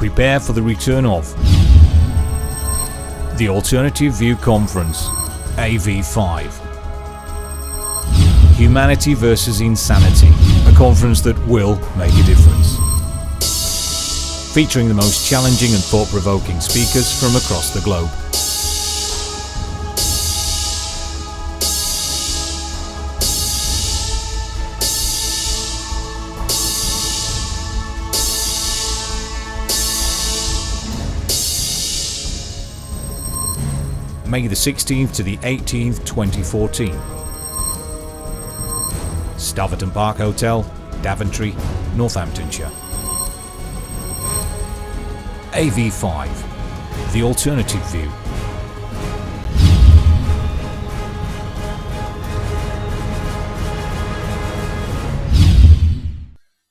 Prepare for the return of the Alternative View Conference, AV5. Humanity versus Insanity, a conference that will make a difference. Featuring the most challenging and thought-provoking speakers from across the globe. May the 16th to the 18th, 2014. Staverton Park Hotel, Daventry, Northamptonshire. AV5, the Alternative View.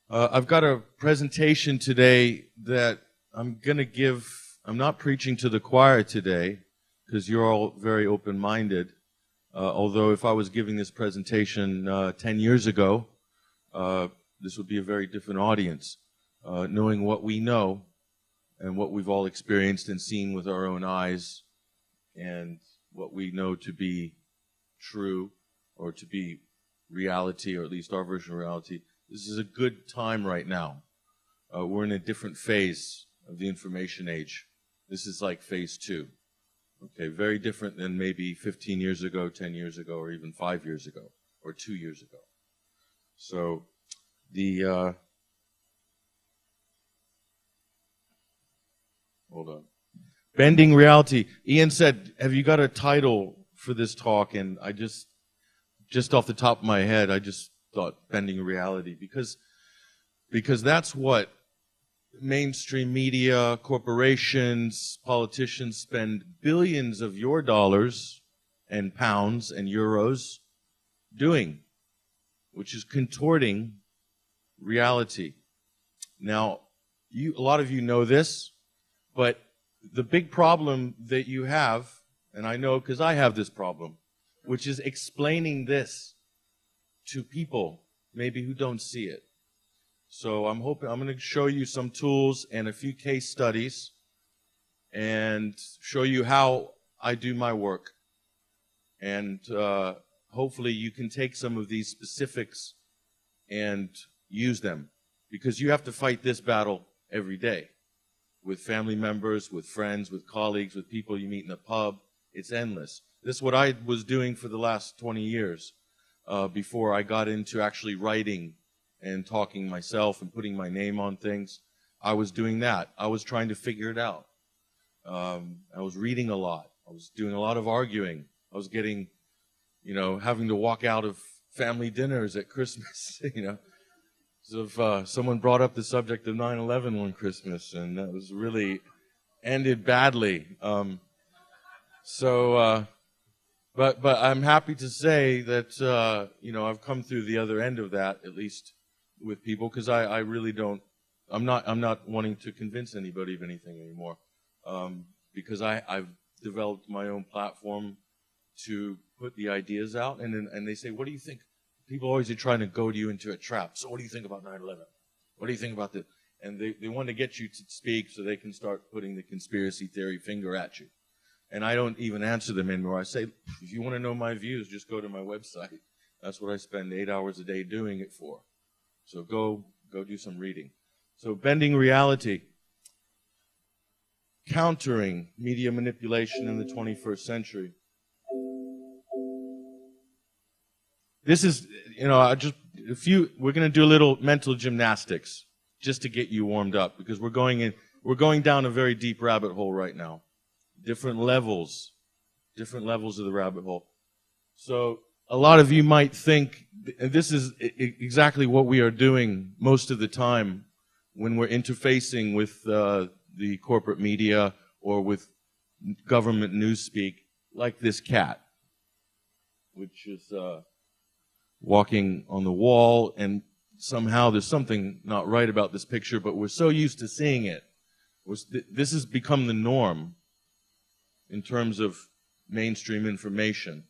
I've got a presentation today that I'm going to give. I'm not preaching to the choir today, because you're all very open-minded. Although if I was giving this presentation 10 years ago, this would be a very different audience. Knowing what we know and what we've all experienced and seen with our own eyes and what we know to be true or to be reality, or at least our version of reality, this is a good time right now. We're in a different phase of the information age. This is like phase 2. Okay, very different than maybe 15 years ago, 10 years ago, or even 5 years ago, or 2 years ago. So, hold on. Bending reality. Ian said, have you got a title for this talk? And I just off the top of my head, I just thought bending reality, because that's what mainstream media, corporations, politicians spend billions of your dollars and pounds and euros doing, which is contorting reality. Now, a lot of you know this, but the big problem that you have, and I know because I have this problem, which is explaining this to people maybe who don't see it. So I'm going to show you some tools and a few case studies and show you how I do my work. And hopefully you can take some of these specifics and use them, because you have to fight this battle every day with family members, with friends, with colleagues, with people you meet in a pub. It's endless. This is what I was doing for the last 20 years before I got into actually writing and talking myself and putting my name on things. I was doing that. I was trying to figure it out. I was reading a lot. I was doing a lot of arguing. I was getting, having to walk out of family dinners at Christmas, So if someone brought up the subject of 9/11 one Christmas, and that was really ended badly. But I'm happy to say that, I've come through the other end of that, at least with people, because I really don't, I'm not wanting to convince anybody of anything anymore, because I've developed my own platform to put the ideas out, and they say, what do you think? People always are trying to goad you into a trap. So what do you think about 9/11? What do you think about this? And they want to get you to speak so they can start putting the conspiracy theory finger at you. And I don't even answer them anymore. I say, if you want to know my views, just go to my website. That's what I spend 8 hours a day doing it for. So go do some reading. So bending reality. Countering media manipulation in the 21st century. This is, we're going to do a little mental gymnastics just to get you warmed up, because we're going down a very deep rabbit hole right now. Different levels of the rabbit hole. So a lot of you might think, and this is exactly what we are doing most of the time when we're interfacing with the corporate media or with government newspeak, like this cat, which is walking on the wall, and somehow there's something not right about this picture, but we're so used to seeing it. This has become the norm in terms of mainstream information.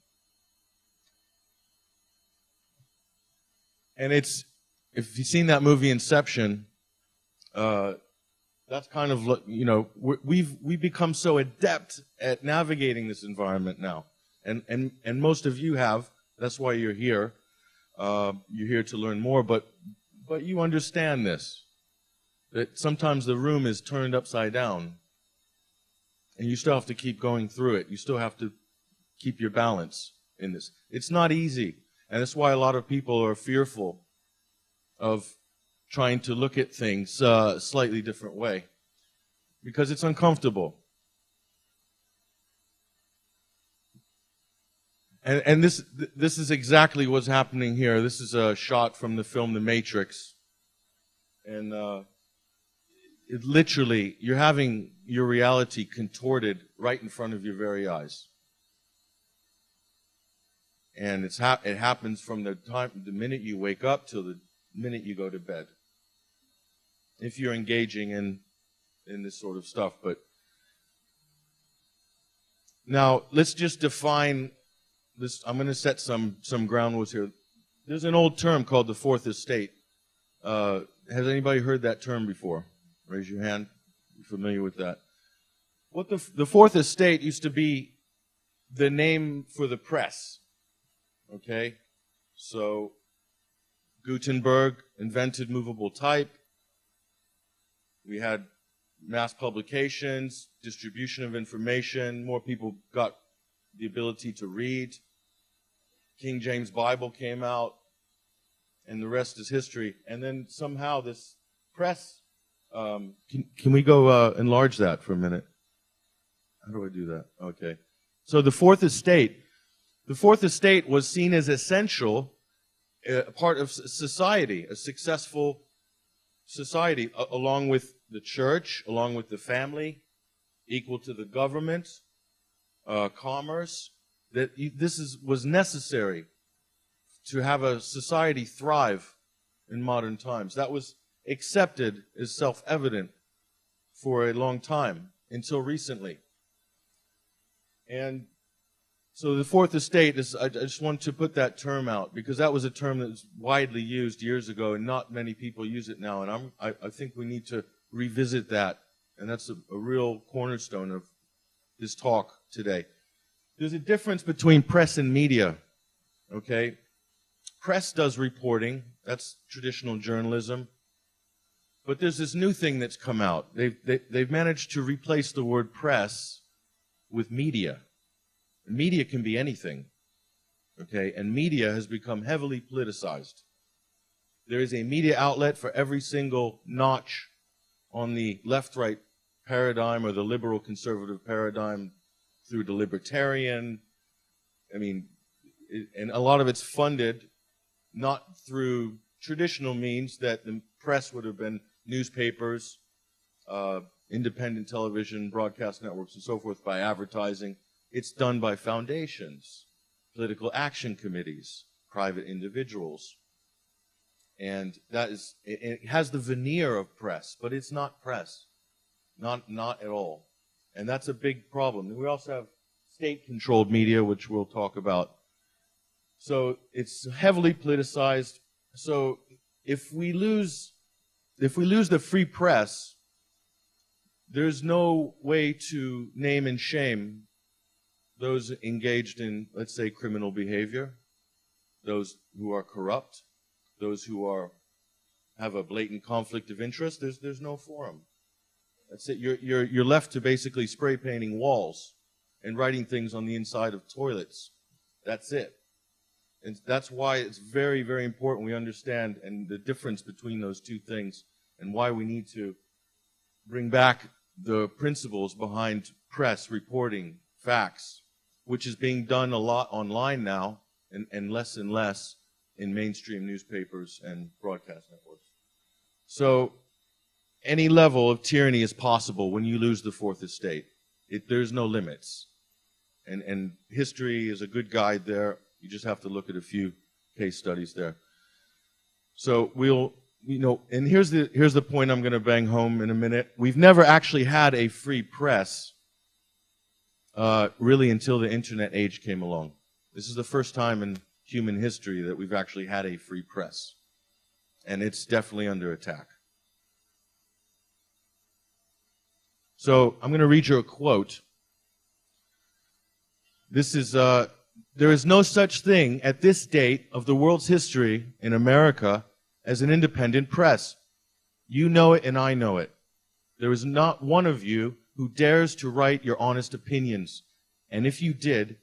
And if you've seen that movie Inception, that's kind of, you know, we've become so adept at navigating this environment now, and most of you have. That's why you're here. You're here to learn more, but you understand this, that sometimes the room is turned upside down, and you still have to keep going through it. You still have to keep your balance in this. It's not easy, and that's why a lot of people are fearful of trying to look at things a slightly different way, because it's uncomfortable. And this is exactly what's happening here. This is a shot from the film The Matrix, and it literally, you're having your reality contorted right in front of your very eyes. And it happens from the minute you wake up till the minute you go to bed, if you're engaging in this sort of stuff. But now let's just define this. I'm going to set some ground rules here. There's an old term called the fourth estate. Has anybody heard that term before? Raise your hand. You're familiar with that? What the fourth estate used to be the name for the press. Okay? So Gutenberg invented movable type. We had mass publications, distribution of information. More people got the ability to read. King James Bible came out, and the rest is history. And then somehow this press, can we go enlarge that for a minute? How do I do that? Okay. So the fourth estate was seen as essential, a part of society, a successful society, along with the church, along with the family, equal to the government, commerce. That was necessary to have a society thrive in modern times. That was accepted as self-evident for a long time, until recently. And so the fourth estate is, I just want to put that term out, because that was a term that was widely used years ago, and not many people use it now. And I think we need to revisit that, and that's a real cornerstone of this talk today. There's a difference between press and media, okay? Press does reporting. That's traditional journalism. But there's this new thing that's come out. They've managed to replace the word press with media. And media can be anything, okay? And media has become heavily politicized. There is a media outlet for every single notch on the left-right paradigm or the liberal-conservative paradigm, through the libertarian. I mean, and a lot of it's funded not through traditional means that the press would have been newspapers, independent television, broadcast networks, and so forth, by advertising. It's done by foundations, political action committees, private individuals. And it has the veneer of press, but it's not press. Not at all. And that's a big problem. And we also have state-controlled media, which we'll talk about. So it's heavily politicized. So if we lose the free press, there's no way to name and shame those engaged in, let's say, criminal behavior, those who are corrupt, those who have a blatant conflict of interest. There's no forum. That's it. You're left to basically spray painting walls and writing things on the inside of toilets. That's it. And that's why it's very, very important we understand and the difference between those two things, and why we need to bring back the principles behind press reporting facts, which is being done a lot online now, and less in mainstream newspapers and broadcast networks. So any level of tyranny is possible when you lose the fourth estate. There's no limits. And history is a good guide there. You just have to look at a few case studies there. So and here's the point I'm going to bang home in a minute. We've never actually had a free press really until the internet age came along. This is the first time in human history that we've actually had a free press. And it's definitely under attack. So I'm going to read you a quote. This is, there is no such thing at this date of the world's history in America as an independent press. You know it and I know it. There is not one of you who dares to write your honest opinions. And if you did,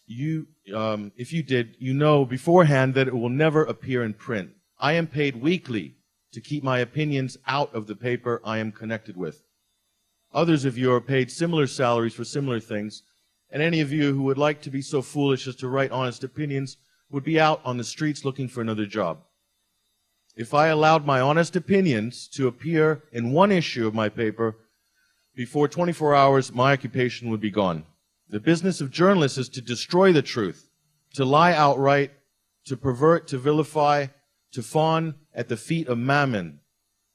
you know beforehand that it will never appear in print. I am paid weekly to keep my opinions out of the paper I am connected with. Others of you are paid similar salaries for similar things, and any of you who would like to be so foolish as to write honest opinions would be out on the streets looking for another job. If I allowed my honest opinions to appear in one issue of my paper, before 24 hours, my occupation would be gone. The business of journalists is to destroy the truth, to lie outright, to pervert, to vilify, to fawn at the feet of Mammon,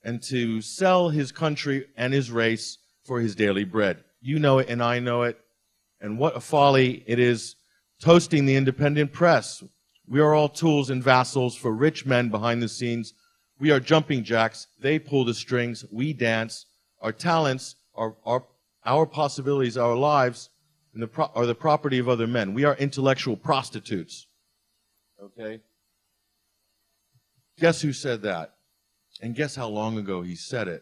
and to sell his country and his race for his daily bread. You know it and I know it. And what a folly it is toasting the independent press. We are all tools and vassals for rich men behind the scenes. We are jumping jacks. They pull the strings. We dance. Our talents, our possibilities, our lives are the property of other men. We are intellectual prostitutes. Okay? Guess who said that? And guess how long ago he said it?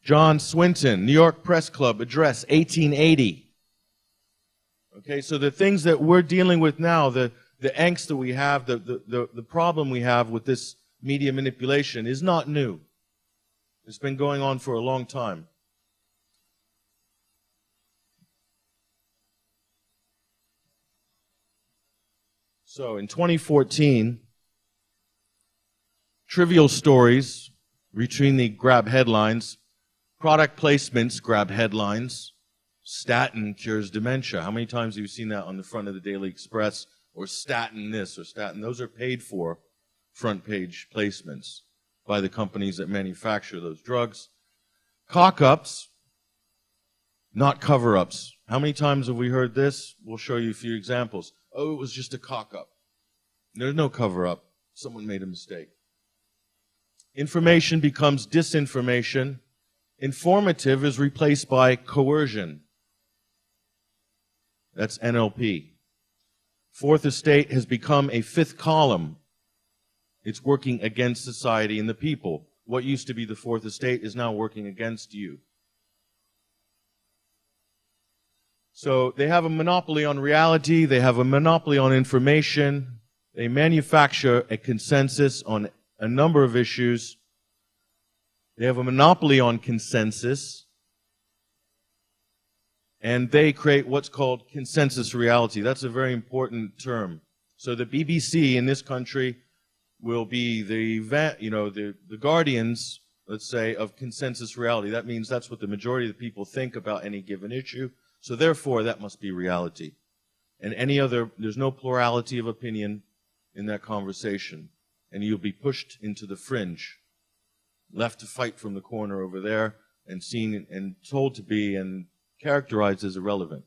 John Swinton, New York Press Club, address 1880. Okay, so the things that we're dealing with now, the angst that we have, the problem we have with this media manipulation is not new. It's been going on for a long time. So in 2014, trivial stories routinely grab headlines. Product placements grab headlines. Statin cures dementia. How many times have you seen that on the front of the Daily Express? Or statin this or statin. Those are paid for front page placements by the companies that manufacture those drugs. Cock-ups, not cover-ups. How many times have we heard this? We'll show you a few examples. Oh, it was just a cock-up. There's no cover-up. Someone made a mistake. Information becomes disinformation. Informative is replaced by coercion. That's NLP. Fourth estate has become a fifth column. It's working against society and the people. What used to be the fourth estate is now working against you. So they have a monopoly on reality. They have a monopoly on information. They manufacture a consensus on a number of issues. They have a monopoly on consensus. And they create what's called consensus reality. That's a very important term. So the BBC in this country will be the guardians, let's say, of consensus reality. That means that's what the majority of the people think about any given issue. So therefore, that must be reality. And there's no plurality of opinion in that conversation. And you'll be pushed into the fringe, left to fight from the corner over there, and seen and told to be and characterized as irrelevant.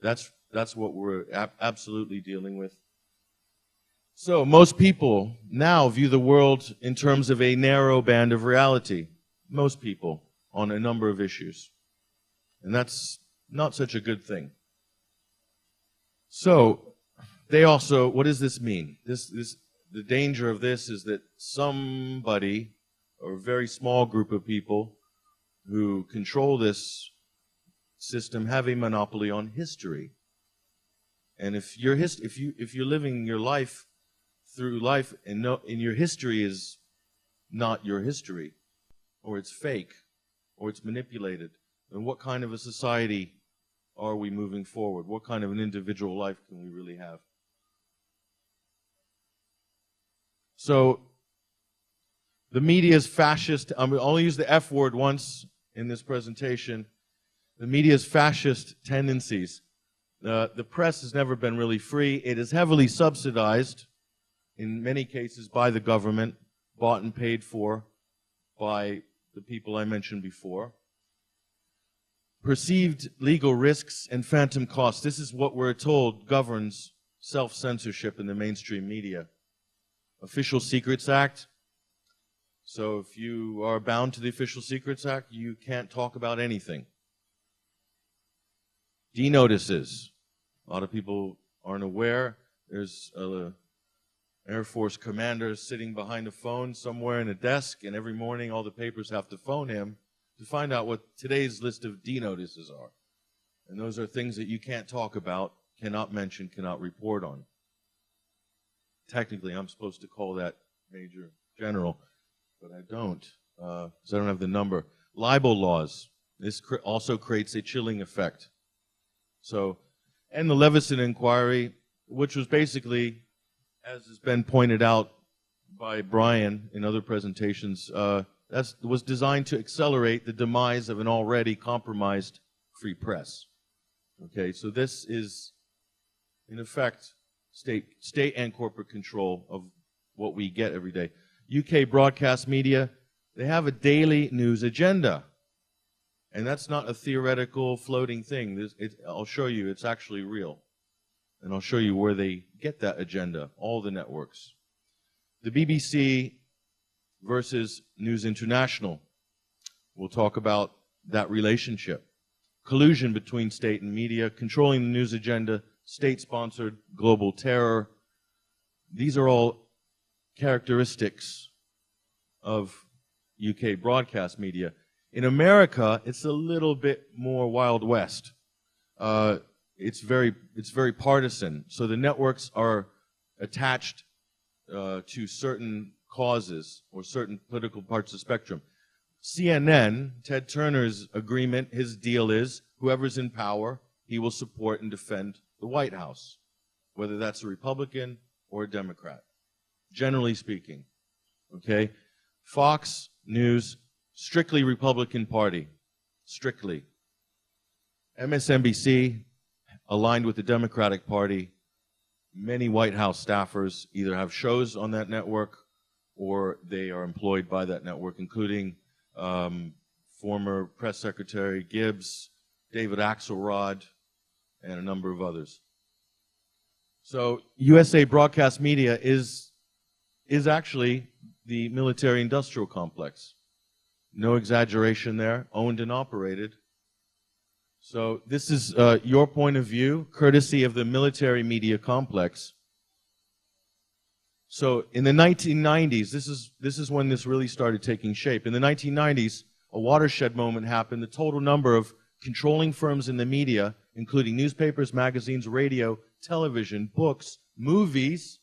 That's what we're absolutely dealing with. So most people now view the world in terms of a narrow band of reality. Most people on a number of issues. And that's not such a good thing. So they also, what does this mean? The danger of this is that somebody, or a very small group of people who control this system, have a monopoly on history. And if you're living your life through life and your history is not your history, or it's fake, or it's manipulated, then what kind of a society are we moving forward? What kind of an individual life can we really have? So the media is fascist. I'm going to only use the F word once in this presentation. The media's fascist tendencies. The press has never been really free. It is heavily subsidized, in many cases, by the government, bought and paid for by the people I mentioned before. Perceived legal risks and phantom costs. This is what we're told governs self-censorship in the mainstream media. Official Secrets Act. So if you are bound to the Official Secrets Act, you can't talk about anything. D-notices. A lot of people aren't aware. There's an Air Force commander sitting behind a phone somewhere in a desk, and every morning all the papers have to phone him to find out what today's list of D-notices are. And those are things that you can't talk about, cannot mention, cannot report on. Technically, I'm supposed to call that Major General, but I don't, because I don't have the number. Libel laws. This also creates a chilling effect. So, and the Leveson inquiry, which was basically, as has been pointed out by Brian in other presentations, that was designed to accelerate the demise of an already compromised free press. Okay, so this is, in effect, state and corporate control of what we get every day. UK broadcast media, they have a daily news agenda. And that's not a theoretical floating thing. I'll show you, it's actually real. And I'll show you where they get that agenda, all the networks. The BBC versus News International. We'll talk about that relationship. Collusion between state and media, controlling the news agenda, state-sponsored global terror. These are all characteristics of UK broadcast media. In America, it's a little bit more Wild West. It's very partisan. So the networks are attached to certain causes or certain political parts of the spectrum. CNN, Ted Turner's agreement, his deal is whoever's in power, he will support and defend the White House, whether that's a Republican or a Democrat, generally speaking. Okay? Fox News, strictly Republican Party, strictly. MSNBC, aligned with the Democratic Party. Many White House staffers either have shows on that network or they are employed by that network, including former Press Secretary Gibbs, David Axelrod, and a number of others. So USA Broadcast Media is actually the military-industrial complex. No exaggeration there, owned and operated. So this is your point of view, courtesy of the military media complex. So in the 1990s, this is when this really started taking shape. In the 1990s, a watershed moment happened. The total number of controlling firms in the media, including newspapers, magazines, radio, television, books, movies,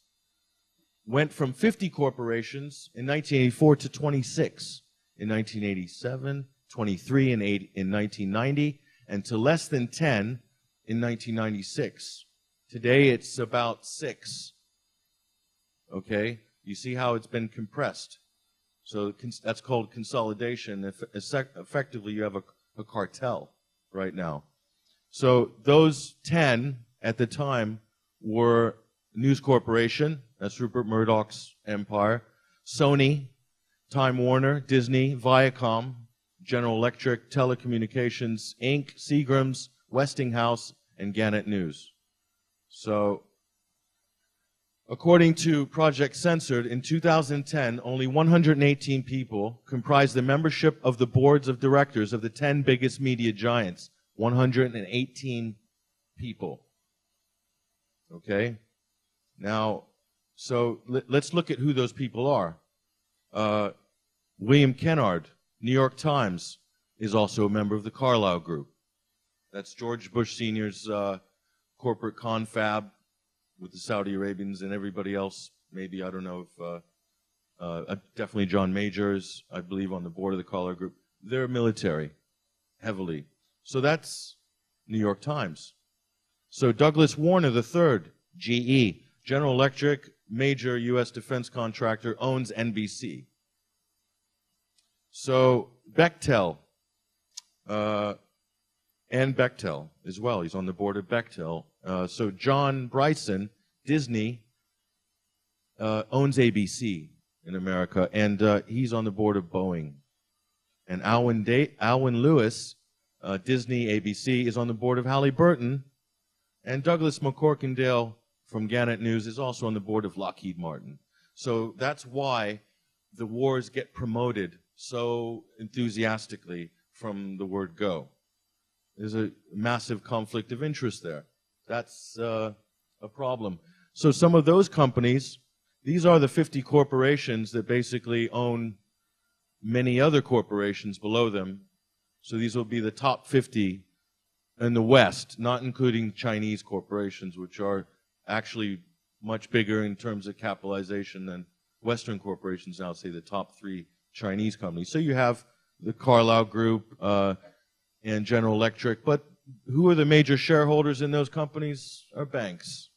went from 50 corporations in 1984 to 26 in 1987, 23 in 1990, and to less than 10 in 1996. Today it's about 6. Okay? You see how it's been compressed. So that's called consolidation. Effectively, you have a cartel right now. So those 10 at the time were News Corporation, that's Rupert Murdoch's empire, Sony, Time Warner, Disney, Viacom, General Electric, Telecommunications, Inc., Seagram's, Westinghouse, and Gannett News. So, according to Project Censored, in 2010, only 118 people comprised the membership of the boards of directors of the 10 biggest media giants. 118 people. Okay? Now, so let's look at who those people are. William Kennard, New York Times, is also a member of the Carlyle Group. That's George Bush Sr.'s corporate confab with the Saudi Arabians and everybody else. Maybe, I don't know if, definitely John Majors, I believe, on the board of the Carlyle Group. They're military, heavily. So that's New York Times. So Douglas Warner III, GE, General Electric, major U.S. defense contractor, owns NBC. So Bechtel, and Bechtel as well. He's on the board of Bechtel. So John Bryson, Disney, owns ABC in America, and he's on the board of Boeing. And Alwyn Lewis, Disney, ABC, is on the board of Halliburton, and Douglas McCorkindale from Gannett News is also on the board of Lockheed Martin. So that's why the wars get promoted so enthusiastically from the word go. There's a massive conflict of interest there. That's a problem. So some of those companies, these are the 50 corporations that basically own many other corporations below them. So these will be the top 50 in the West, not including Chinese corporations, which are actually much bigger in terms of capitalization than Western corporations now, say the top 3 Chinese companies. So you have the Carlyle Group and General Electric, but who are the major shareholders in those companies? Are banks.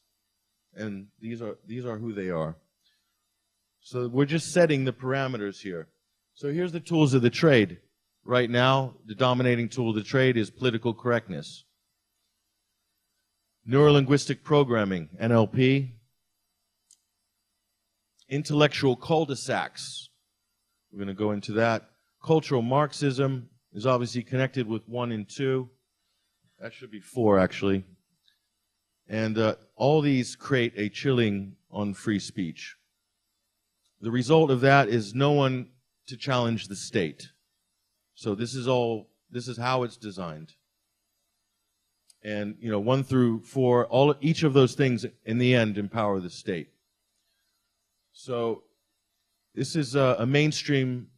And these are who they are. So we're just setting the parameters here. So here's the tools of the trade. Right now, the dominating tool of the trade is political correctness. Neurolinguistic programming, NLP. Intellectual cul-de-sacs. We're going to go into that. Cultural Marxism is obviously connected with 1 and 2. That should be 4, actually. And all these create a chilling on free speech. The result of that is no one to challenge the state. So this is how it's designed. And 1 through 4, each of those things in the end empower the state. So this is a mainstream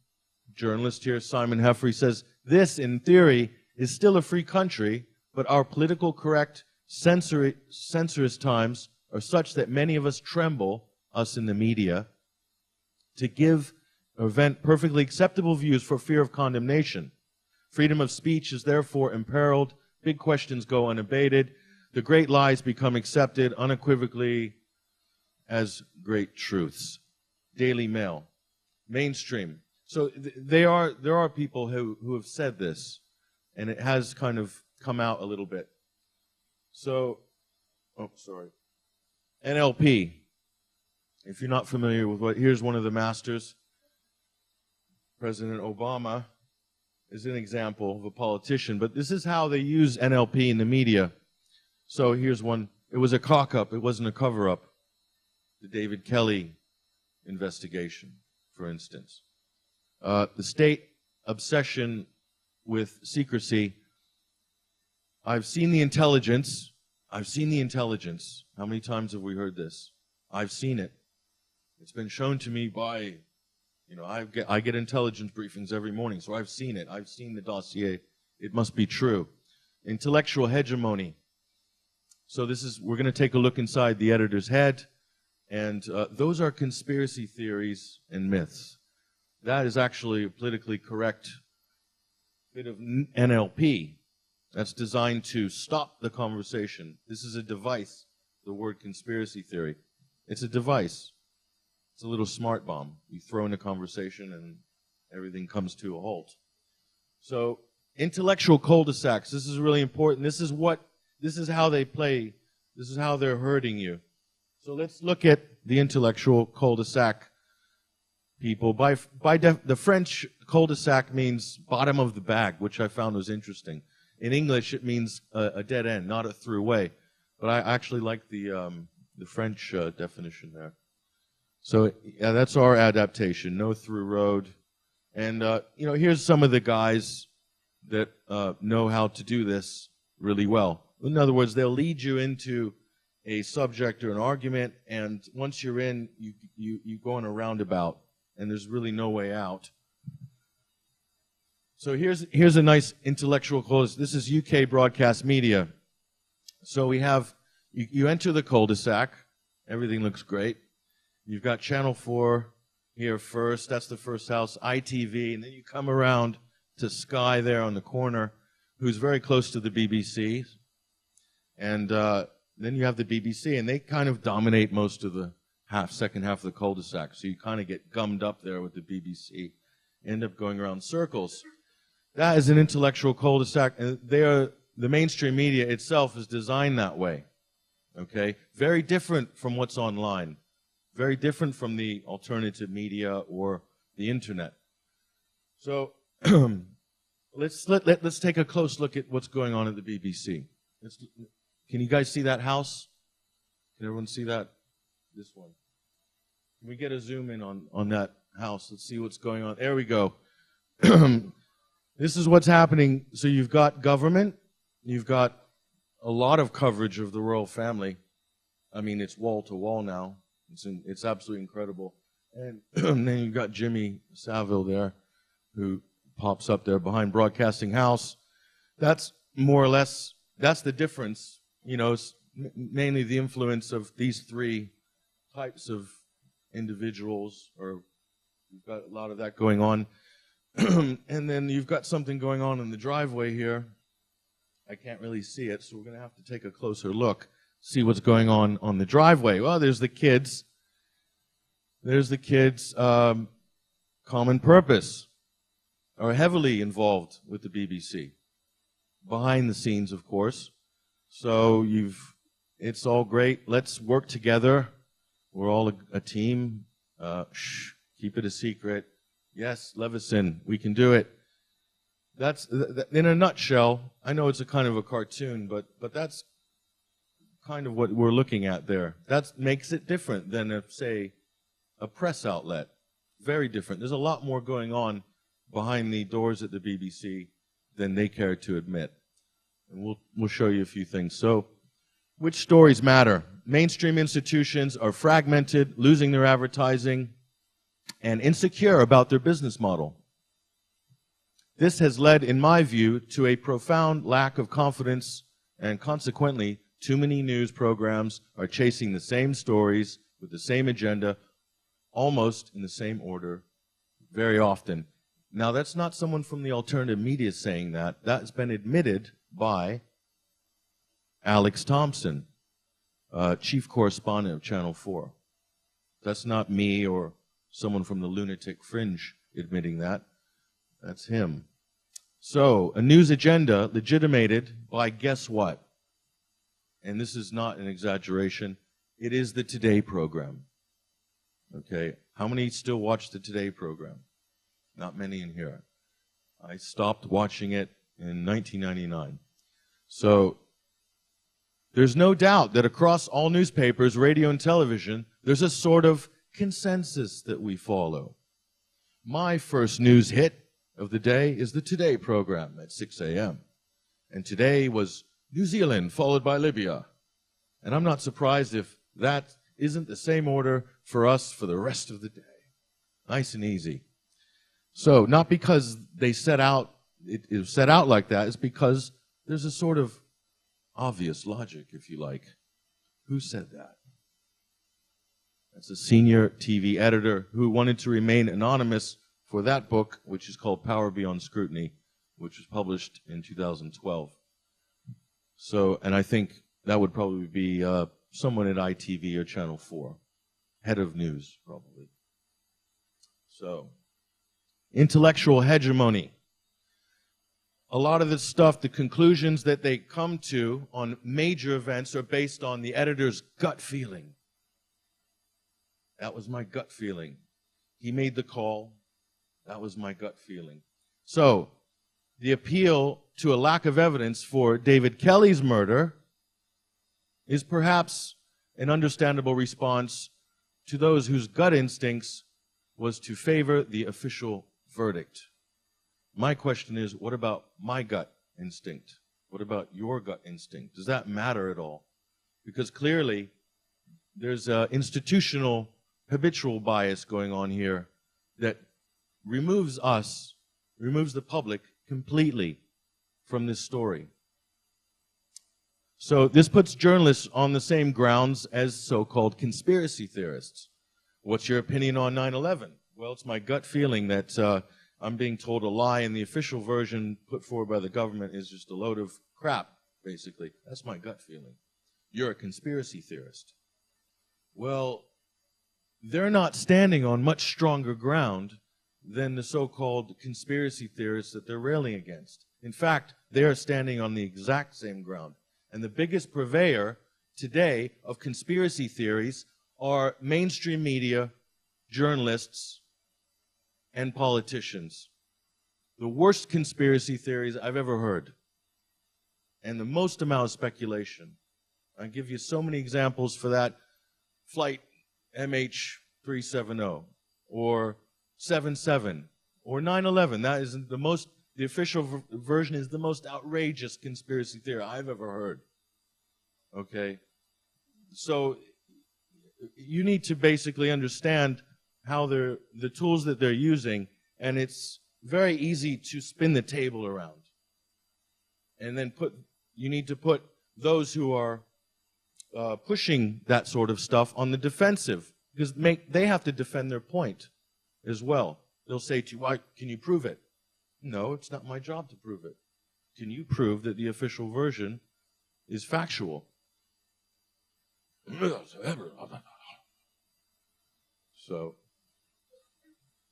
journalist here, Simon Heffery, says, this, in theory, is still a free country, but our political correct censorious times are such that many of us tremble, us in the media, to give or vent perfectly acceptable views for fear of condemnation. Freedom of speech is therefore imperiled. Big questions go unabated. The great lies become accepted unequivocally as great truths. Daily Mail, mainstream. So there are people who have said this, and it has kind of come out a little bit. So, NLP. If you're not familiar with here's one of the masters. President Obama is an example of a politician, but this is how they use NLP in the media. So here's one. It was a cock-up. It wasn't a cover-up. The David Kelly investigation, for instance. The state obsession with secrecy. I've seen the intelligence. I've seen the intelligence. How many times have we heard this? I've seen it. It's been shown to me by, I get intelligence briefings every morning, so I've seen it. I've seen the dossier. It must be true. Intellectual hegemony. So we're going to take a look inside the editor's head, and those are conspiracy theories and myths. That is actually a politically correct bit of NLP that's designed to stop the conversation. This is a device, the word conspiracy theory. It's a device. It's a little smart bomb. You throw in a conversation and everything comes to a halt. So intellectual cul-de-sacs, this is really important. This is how they play. This is how they're hurting you. So let's look at the intellectual cul-de-sac people. The French cul-de-sac means bottom of the bag, which I found was interesting. In English, it means a dead end, not a throughway. But I actually like the French definition there. So that's our adaptation, no through road. And here's some of the guys that know how to do this really well. In other words, they'll lead you into a subject or an argument, and once you're in, you go on a roundabout, and there's really no way out. So here's a nice intellectual cul-de-sac. This is UK broadcast media. So we have, you enter the cul-de-sac, everything looks great. You've got Channel 4 here first, that's the first house, ITV, and then you come around to Sky there on the corner, who's very close to the BBC. And then you have the BBC, and they kind of dominate most of the second half of the cul-de-sac. So you kind of get gummed up there with the BBC, end up going around circles. That is an intellectual cul-de-sac, and the mainstream media itself is designed that way. Okay? Very different from what's online. Very different from the alternative media or the internet. So let's take a close look at what's going on at the BBC. Can you guys see that house? Can everyone see that? This one. Can we get a zoom in on that house. Let's see what's going on. There we go. This is what's happening. So you've got government. You've got a lot of coverage of the royal family. I mean, it's wall to wall now. It's absolutely incredible. And then you've got Jimmy Savile there, who pops up there behind Broadcasting House. That's more or less, that's the difference, you know, mainly the influence of these three types of individuals, or you've got a lot of that going on. And then you've got something going on in the driveway here. I can't really see it, so we're going to have to take a closer look, see what's going on the driveway. Well, there's the kids. There's the kids. Common Purpose are heavily involved with the BBC. Behind the scenes, of course. So it's all great. Let's work together. We're all a team. Keep it a secret. Yes, Levison, we can do it. That's, in a nutshell, I know it's a kind of a cartoon, but that's kind of what we're looking at there. That makes it different than, say, a press outlet. Very different. There's a lot more going on behind the doors at the BBC than they care to admit. And we'll show you a few things. So, which stories matter? Mainstream institutions are fragmented, losing their advertising, and insecure about their business model. This has led, in my view, to a profound lack of confidence, and consequently, too many news programs are chasing the same stories with the same agenda, almost in the same order, very often. Now, that's not someone from the alternative media saying that. That's been admitted by Alex Thompson, chief correspondent of Channel 4. That's not me or someone from the lunatic fringe admitting that. That's him. So, a news agenda legitimated by guess what? And this is not an exaggeration. It is the Today program. Okay, how many still watch the Today program? Not many in here. I stopped watching it in 1999. So, there's no doubt that across all newspapers, radio, and television, there's a sort of consensus that we follow. My first news hit of the day is the Today program at 6 a.m. And today was New Zealand, followed by Libya. And I'm not surprised if that isn't the same order for us for the rest of the day. Nice and easy. So, not because they set out, it is set out like that, it's because there's a sort of obvious logic, if you like. Who said that? That's a senior TV editor who wanted to remain anonymous for that book, which is called Power Beyond Scrutiny, which was published in 2012. So, and I think that would probably be someone at ITV or Channel 4. Head of news, probably. So, intellectual hegemony. A lot of this stuff, the conclusions that they come to on major events are based on the editor's gut feeling. That was my gut feeling. He made the call. That was my gut feeling. So, the appeal to a lack of evidence for David Kelly's murder is perhaps an understandable response to those whose gut instincts was to favor the official verdict. My question is, what about my gut instinct? What about your gut instinct? Does that matter at all? Because clearly, there's an institutional, habitual bias going on here that removes us, removes the public completely from this story. So this puts journalists on the same grounds as so-called conspiracy theorists. What's your opinion on 9/11? Well, it's my gut feeling that I'm being told a lie, and the official version put forward by the government is just a load of crap, basically. That's my gut feeling. You're a conspiracy theorist. Well, they're not standing on much stronger ground than the so-called conspiracy theorists that they're railing against. In fact, they are standing on the exact same ground. And the biggest purveyor today of conspiracy theories are mainstream media, journalists, and politicians. The worst conspiracy theories I've ever heard. And the most amount of speculation. I'll give you so many examples for that. Flight MH370, or 7/7 or 9/11. That is the official version is the most outrageous conspiracy theory I've ever heard. Okay? So you need to basically understand how the tools that they're using, and it's very easy to spin the table around. And then you need to put those who are pushing that sort of stuff on the defensive, because they have to defend their point as well. They'll say to you, "Why, can you prove it?" No, it's not my job to prove it. Can you prove that the official version is factual? So,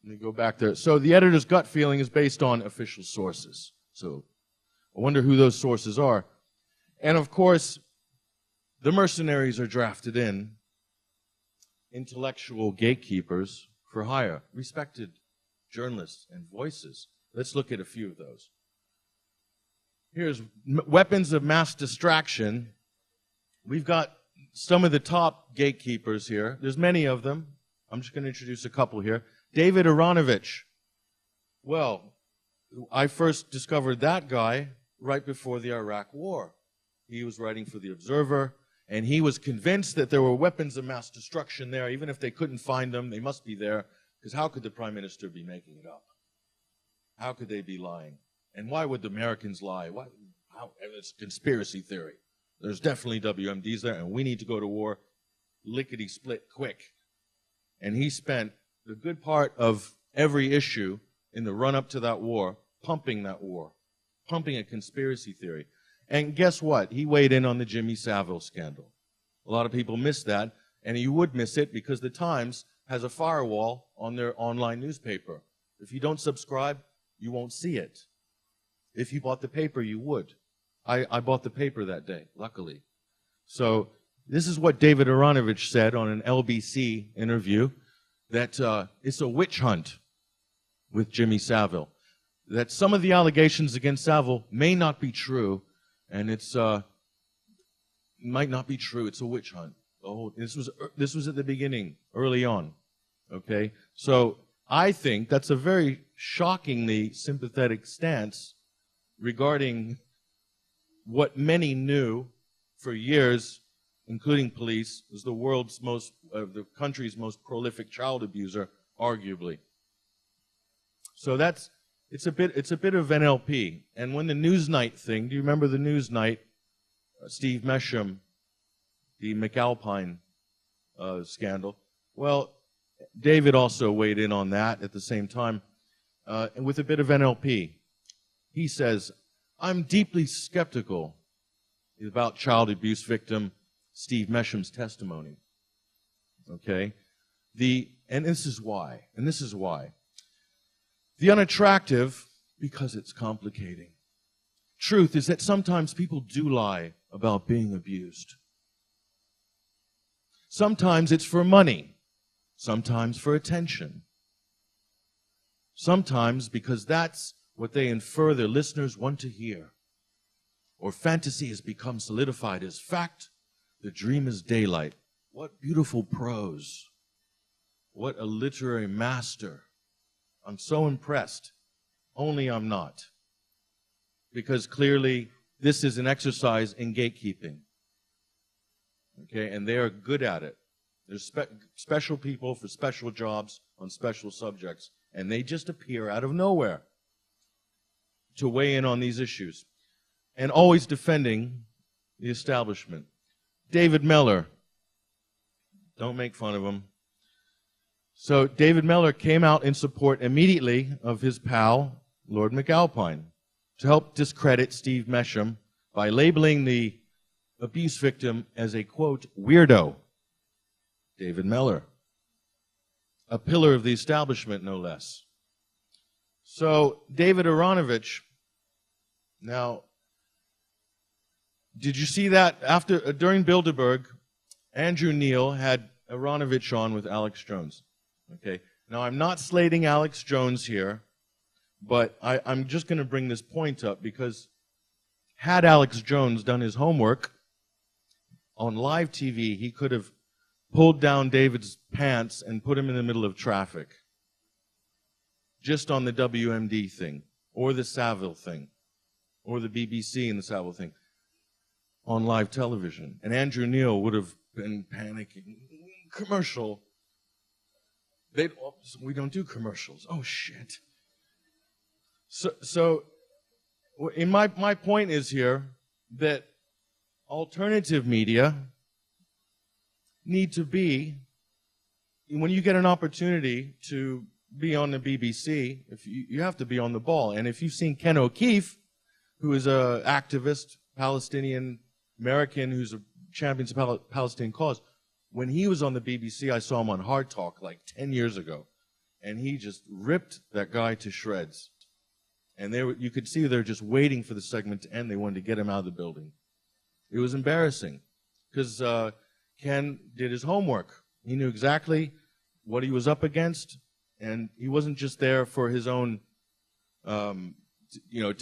let me go back there. So the editor's gut feeling is based on official sources. So I wonder who those sources are. And of course, the mercenaries are drafted in, intellectual gatekeepers for hire, respected journalists and voices. Let's look at a few of those. Here's weapons of mass distraction. We've got some of the top gatekeepers here. There's many of them. I'm just going to introduce a couple here. David Aronovich. Well, I first discovered that guy right before the Iraq War. He was writing for The Observer, and he was convinced that there were weapons of mass destruction there. Even if they couldn't find them, they must be there, because how could the Prime Minister be making it up? How could they be lying? And why would the Americans lie? It's conspiracy theory. There's definitely WMDs there, and we need to go to war lickety-split quick. And he spent the good part of every issue in the run-up to that war pumping that war, pumping a conspiracy theory. And guess what? He weighed in on the Jimmy Savile scandal. A lot of people miss that, and you would miss it because the Times has a firewall on their online newspaper. If you don't subscribe, you won't see it. If you bought the paper, you would. I bought the paper that day, luckily. So this is what David Aronovich said on an LBC interview, that it's a witch hunt with Jimmy Savile. That some of the allegations against Savile may not be true, and it's might not be true. It's a witch hunt. Oh, this was at the beginning, early on. Okay, so I think that's a very shockingly sympathetic stance regarding what many knew for years, including police, was the country's most prolific child abuser, arguably. So it's a bit of NLP. And when the Newsnight thing, do you remember the Newsnight? Steve Mesham, the McAlpine scandal. Well, David also weighed in on that at the same time, and with a bit of NLP. He says, "I'm deeply skeptical about child abuse victim Steve Mesham's testimony." Okay? And this is why. The unattractive, because it's complicating. Truth is that sometimes people do lie about being abused. Sometimes it's for money. Sometimes for attention. Sometimes because that's what they infer their listeners want to hear. Or fantasy has become solidified as fact. The dream is daylight. What beautiful prose. What a literary master. I'm so impressed. Only I'm not. Because clearly this is an exercise in gatekeeping. Okay, and they are good at it. There's special people for special jobs on special subjects, and they just appear out of nowhere to weigh in on these issues. And always defending the establishment. David Mellor. Don't make fun of him. So David Mellor came out in support immediately of his pal, Lord McAlpine, to help discredit Steve Mesham by labeling the abuse victim as a, quote, weirdo. David Mellor. A pillar of the establishment, no less. So David Aronovich, now, did you see that during Bilderberg, Andrew Neil had Aronovich on with Alex Jones? Okay. Now, I'm not slating Alex Jones here, but I'm just going to bring this point up because had Alex Jones done his homework on live TV, he could have pulled down David's pants and put him in the middle of traffic. just on the WMD thing, or the Savile thing, or the BBC and the Savile thing, on live television. And Andrew Neil would have been panicking. Commercial. We don't do commercials. Oh, shit. So in my point is here that alternative media need to be, when you get an opportunity to be on the BBC, if you have to be on the ball. And if you've seen Ken O'Keefe, who is an activist, Palestinian American, who's a champion of the Palestinian cause, when he was on the BBC, I saw him on Hard Talk like 10 years ago, and he just ripped that guy to shreds. And you could see they're just waiting for the segment to end. They wanted to get him out of the building. It was embarrassing because Ken did his homework. He knew exactly what he was up against, and he wasn't just there for his own, to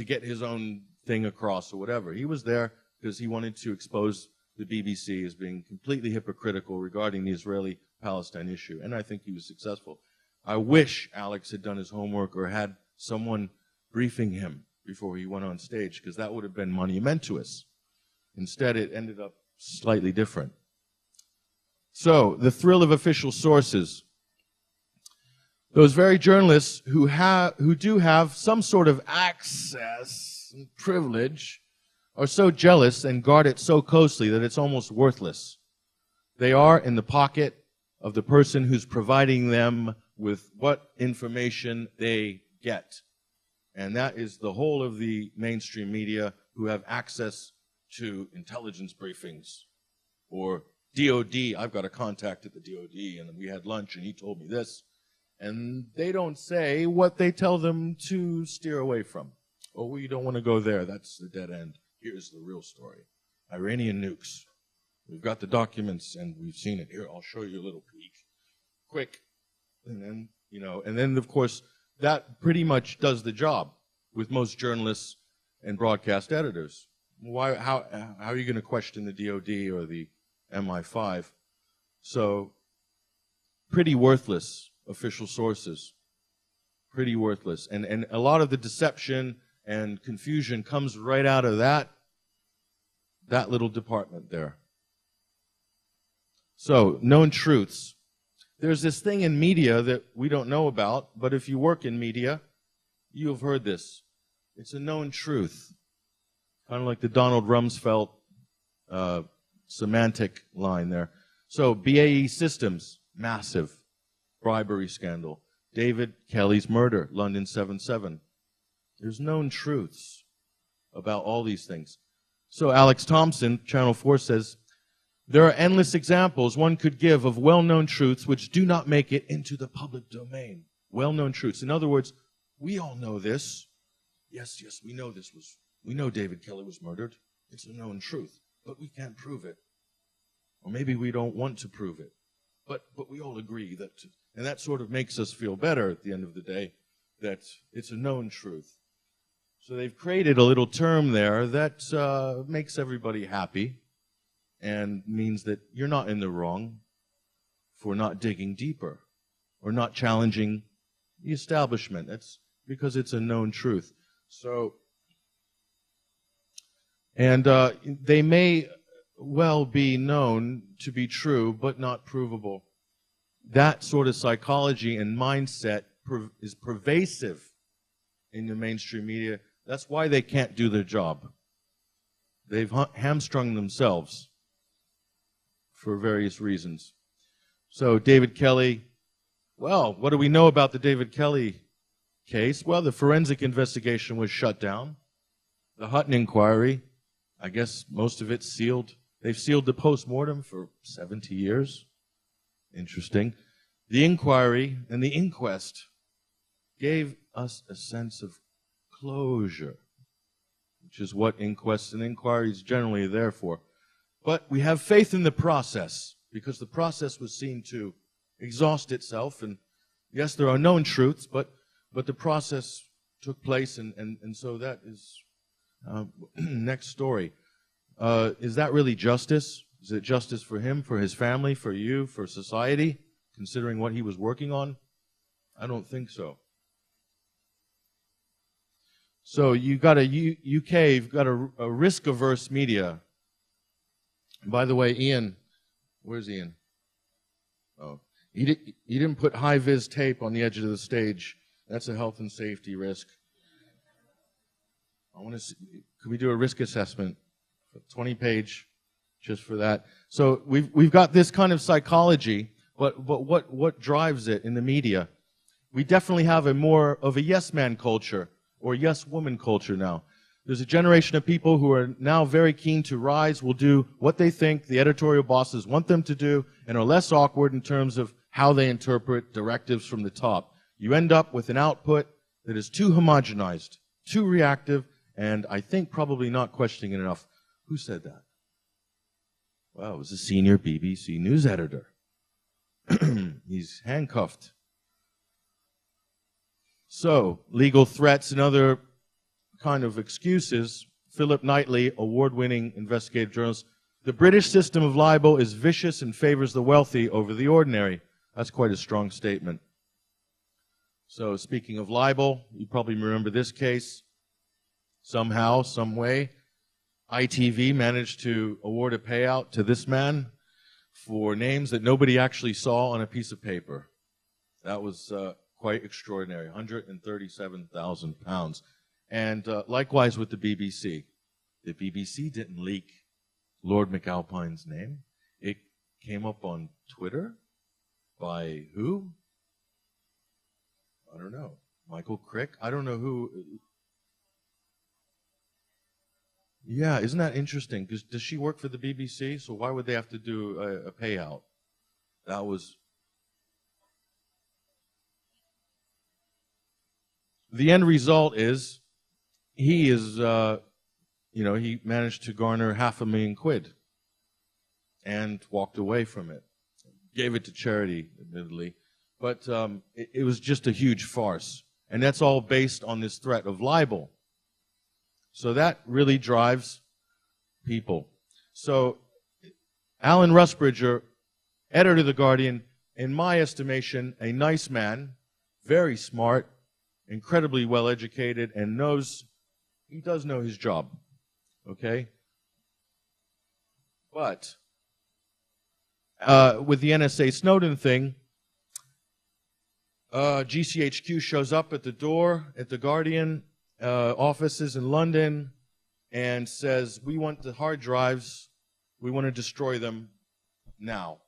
get his own thing across or whatever. He was there because he wanted to expose the BBC as being completely hypocritical regarding the Israeli-Palestine issue, and I think he was successful. I wish Alex had done his homework or had someone briefing him before he went on stage, because that would have been monumentous. Instead, it ended up slightly different. So, the thrill of official sources. Those very journalists who do have some sort of access and privilege are so jealous and guard it so closely that it's almost worthless. They are in the pocket of the person who's providing them with what information they get. And that is the whole of the mainstream media who have access to intelligence briefings. Or DOD, I've got a contact at the DOD, and we had lunch, and he told me this. And they don't say what they tell them to steer away from. Oh, we don't want to go there. That's the dead end. Here's the real story. Iranian nukes. We've got the documents, and we've seen it. Here, I'll show you a little peek. Quick. And then, and then, of course, that pretty much does the job with most journalists and broadcast editors. How are you going to question the DOD or the MI5? So, pretty worthless official sources. Pretty worthless. And a lot of the deception and confusion comes right out of that little department there. So, known truths. There's this thing in media that we don't know about, but if you work in media, you have heard this. It's a known truth. Kind of like the Donald Rumsfeld semantic line there. So, BAE Systems, massive bribery scandal. David Kelly's murder, London 7/7. There's known truths about all these things. So Alex Thompson, Channel 4, says, there are endless examples one could give of well-known truths which do not make it into the public domain. Well-known truths. In other words, we all know this. Yes, we know we know David Kelly was murdered. It's a known truth, but we can't prove it. Or maybe we don't want to prove it. But we all agree that, and that sort of makes us feel better at the end of the day, that it's a known truth. So they've created a little term there that makes everybody happy and means that you're not in the wrong for not digging deeper or not challenging the establishment. That's because it's a known truth. So, and they may well be known to be true, but not provable. That sort of psychology and mindset is pervasive in the mainstream media. That's why they can't do their job. They've hamstrung themselves for various reasons. So David Kelly, well, what do we know about the David Kelly case? Well, the forensic investigation was shut down. The Hutton inquiry, I guess most of it's sealed. They've sealed the post-mortem for 70 years. Interesting. The inquiry and the inquest gave us a sense of closure, which is what inquests and inquiries generally are there for. But we have faith in the process, because the process was seen to exhaust itself. And yes, there are known truths, but the process took place, and so that is next story. Is that really justice? Is it justice for him, for his family, for you, for society, considering what he was working on? I don't think so. So you got UK, you've got a risk-averse media. By the way, Ian, where's Ian? Oh, he didn't put high-vis tape on the edge of the stage. That's a health and safety risk. I want to see, could we do a risk assessment? 20-page, just for that. So we've got this kind of psychology, but what drives it in the media? We definitely have a more of a yes man culture or yes woman culture now. There's a generation of people who are now very keen to rise, will do what they think the editorial bosses want them to do, and are less awkward in terms of how they interpret directives from the top. You end up with an output that is too homogenized, too reactive, and I think probably not questioning it enough. Who said that? Well, it was a senior BBC news editor. He's handcuffed. So, legal threats and other kind of excuses. Philip Knightley, award-winning investigative journalist. The British system of libel is vicious and favors the wealthy over the ordinary. That's quite a strong statement. So, speaking of libel, you probably remember this case. Somehow, some way, ITV managed to award a payout to this man for names that nobody actually saw on a piece of paper. That was quite extraordinary, £137,000. And likewise with the BBC. The BBC didn't leak Lord McAlpine's name. It came up on Twitter by who? I don't know. Michael Crick? I don't know who. Yeah, isn't that interesting? Does she work for the BBC? So why would they have to do a payout? That was... The end result is he managed to garner £500,000 and walked away from it. Gave it to charity, admittedly. But it was just a huge farce. And that's all based on this threat of libel. So that really drives people. So Alan Rusbridger, editor of The Guardian, in my estimation, a nice man, very smart, incredibly well educated, and he does know his job. Okay? But with the NSA Snowden thing, GCHQ shows up at the door at The Guardian offices in London and says, we want the hard drives, we want to destroy them now.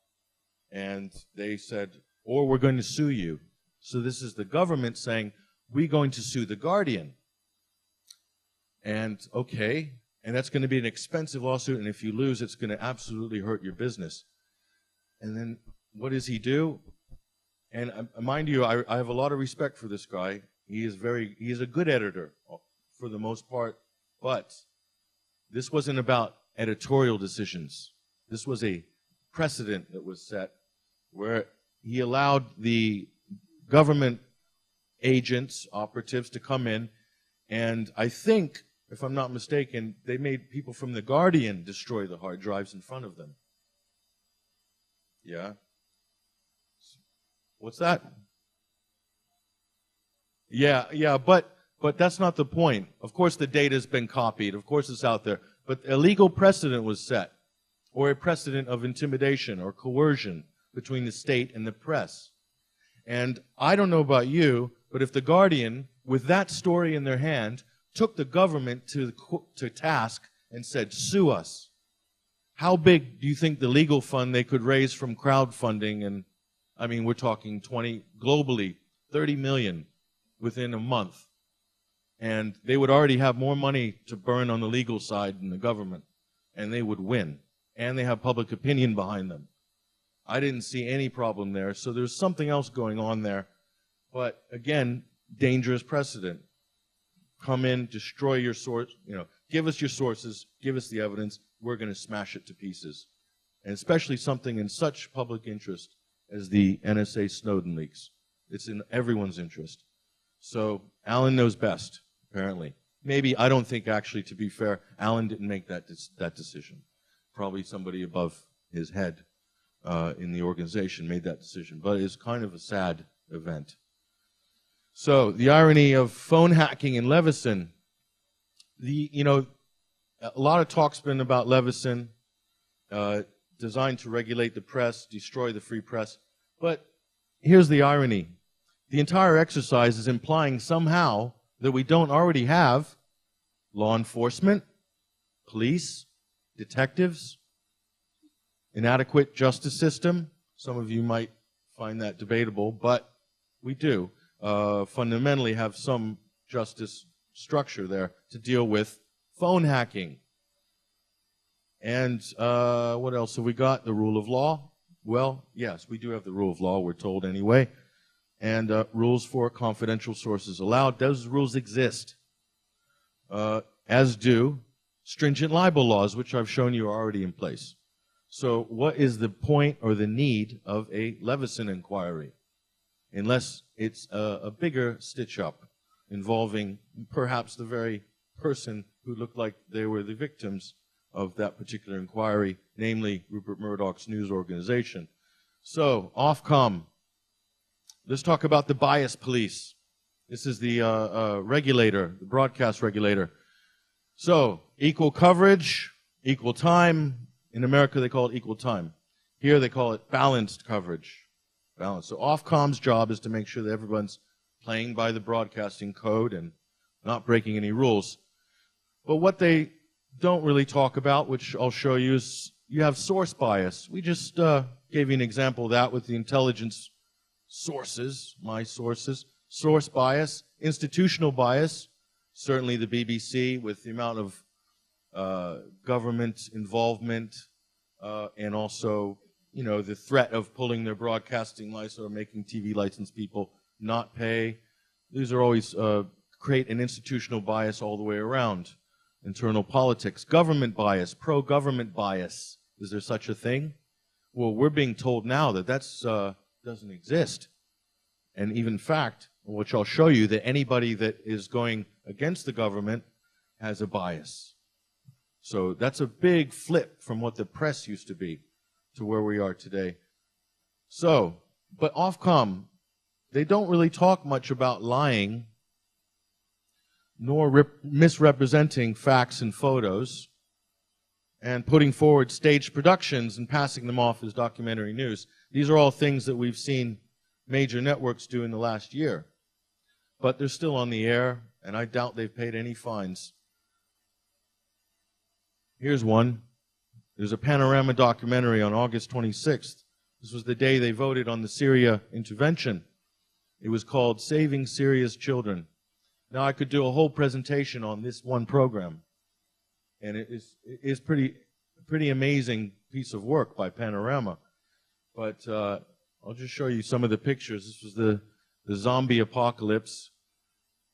And they said, or we're going to sue you. So this is the government saying, we're going to sue The Guardian. And okay, and that's going to be an expensive lawsuit, and if you lose, it's going to absolutely hurt your business. And then what does he do? And mind you, I have a lot of respect for this guy. He is a good editor for the most part, but this wasn't about editorial decisions. This was a precedent that was set where he allowed the government agents, operatives, to come in, and I think, if I'm not mistaken, they made people from The Guardian destroy the hard drives in front of them. Yeah? What's that? Yeah, but that's not the point. Of course the data's been copied. Of course it's out there. But a legal precedent was set, or a precedent of intimidation or coercion between the state and the press. And I don't know about you, but if The Guardian, with that story in their hand, took the government to task and said, sue us, how big do you think the legal fund they could raise from crowdfunding? And I mean, we're talking globally, 30 million within a month. And they would already have more money to burn on the legal side than the government. And they would win. And they have public opinion behind them. I didn't see any problem there. So there's something else going on there. But again, dangerous precedent. Come in, destroy your source, give us your sources, give us the evidence, we're going to smash it to pieces. And especially something in such public interest as the NSA Snowden leaks. It's in everyone's interest. So Alan knows best, apparently. Maybe, I don't think actually, to be fair, Alan didn't make that decision. Probably somebody above his head in the organization made that decision. But it's kind of a sad event. So the irony of phone hacking in Leveson A lot of talk's been about Leveson, designed to regulate the press, destroy the free press. But here's the irony. The entire exercise is implying somehow that we don't already have law enforcement, police, detectives, inadequate justice system. Some of you might find that debatable, but we do fundamentally have some justice structure there to deal with phone hacking. And what else have we got? The rule of law. Well, yes, we do have the rule of law, we're told anyway. And rules for confidential sources allowed. Those rules exist, as do stringent libel laws, which I've shown you are already in place. So what is the point or the need of a Leveson inquiry? Unless it's a bigger stitch-up involving perhaps the very person who looked like they were the victims of that particular inquiry, namely Rupert Murdoch's news organization. So, Ofcom. Let's talk about the bias police. This is the regulator, the broadcast regulator. So, equal coverage, equal time. In America, they call it equal time. Here, they call it balanced coverage. Balanced. So, Ofcom's job is to make sure that everyone's playing by the broadcasting code and not breaking any rules. But what they don't really talk about, which I'll show you, is you have source bias. We just gave you an example of that with the intelligence sources, my sources. Source bias, institutional bias, certainly the BBC with the amount of government involvement and also, the threat of pulling their broadcasting license or making TV licensed people not pay. These are always create an institutional bias all the way around. Internal politics, government bias, pro-government bias. Is there such a thing? Well, we're being told now that doesn't exist. And even in fact, which I'll show you, that anybody that is going against the government has a bias. So that's a big flip from what the press used to be to where we are today. So, but Ofcom, they don't really talk much about lying nor misrepresenting facts and photos, and putting forward staged productions and passing them off as documentary news. These are all things that we've seen major networks do in the last year. But they're still on the air, and I doubt they've paid any fines. Here's one. There's a Panorama documentary on August 26th. This was the day they voted on the Syria intervention. It was called Saving Syria's Children. Now, I could do a whole presentation on this one program, and it is pretty amazing piece of work by Panorama. But I'll just show you some of the pictures. This was the zombie apocalypse.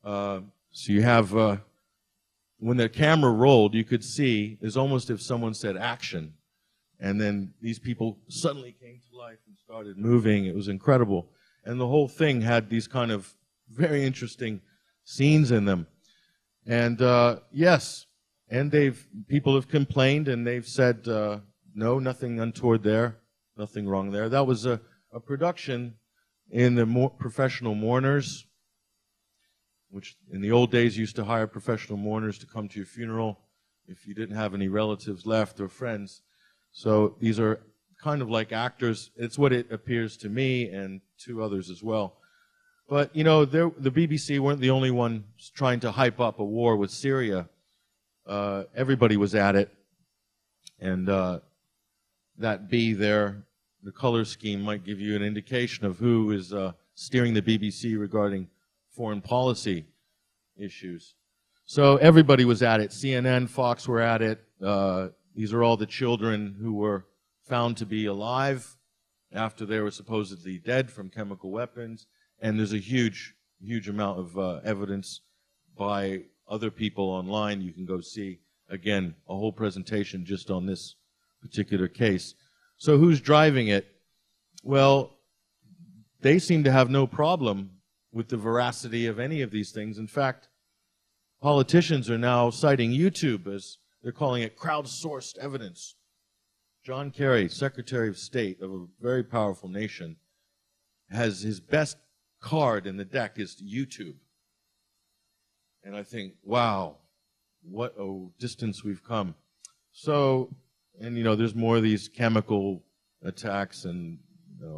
So you have, when the camera rolled, you could see, it's almost if someone said action, and then these people suddenly came to life and started moving. It was incredible. And the whole thing had these kind of very interesting scenes in them. And yes, and people have complained and they've said, no, nothing untoward there, nothing wrong there. That was a production in the professional mourners, which in the old days used to hire professional mourners to come to your funeral if you didn't have any relatives left or friends. So these are kind of like actors. It's what it appears to me and to others as well. But, the BBC weren't the only one trying to hype up a war with Syria. Everybody was at it. And that B there, the color scheme, might give you an indication of who is steering the BBC regarding foreign policy issues. So everybody was at it. CNN, Fox were at it. These are all the children who were found to be alive after they were supposedly dead from chemical weapons. And there's a huge amount of evidence by other people online. You can go see, again, a whole presentation just on this particular case. So who's driving it? Well, they seem to have no problem with the veracity of any of these things. In fact, politicians are now citing YouTube as they're calling it crowdsourced evidence. John Kerry, Secretary of State of a very powerful nation, has his best card in the deck is YouTube. And I think, wow, what a distance we've come. So, and there's more of these chemical attacks, and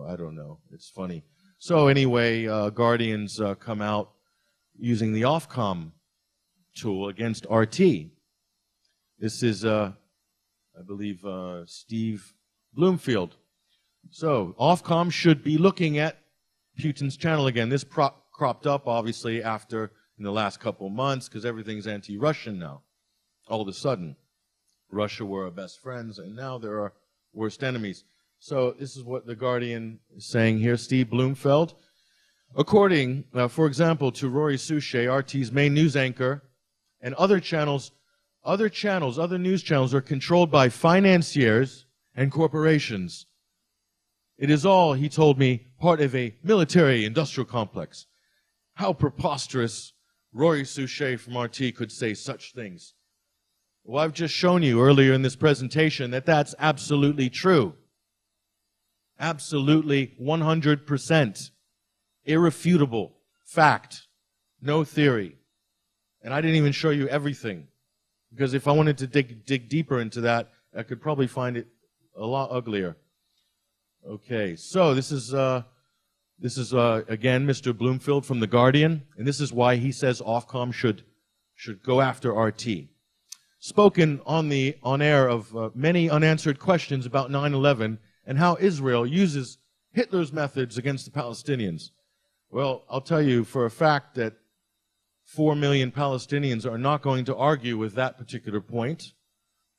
I don't know. It's funny. So anyway, Guardians come out using the Ofcom tool against RT. This is, I believe, Steve Bloomfield. So Ofcom should be looking at Putin's channel again. This cropped up, obviously, in the last couple of months, because everything's anti-Russian now. All of a sudden, Russia were our best friends, and now they're our worst enemies. So this is what The Guardian is saying here. Steve Bloomfield. According, for example, to Rory Souchet, RT's main news anchor, and other news channels are controlled by financiers and corporations. It is all, he told me, part of a military-industrial complex. How preposterous Rory Souchet from RT could say such things. Well, I've just shown you earlier in this presentation that that's absolutely true. Absolutely 100%. Irrefutable. Fact. No theory. And I didn't even show you everything. Because if I wanted to dig deeper into that, I could probably find it a lot uglier. Okay, so this is again Mr. Bloomfield from The Guardian, and this is why he says Ofcom should go after RT. Spoken on air of many unanswered questions about 9/11 and how Israel uses Hitler's methods against the Palestinians. Well, I'll tell you for a fact that 4 million Palestinians are not going to argue with that particular point,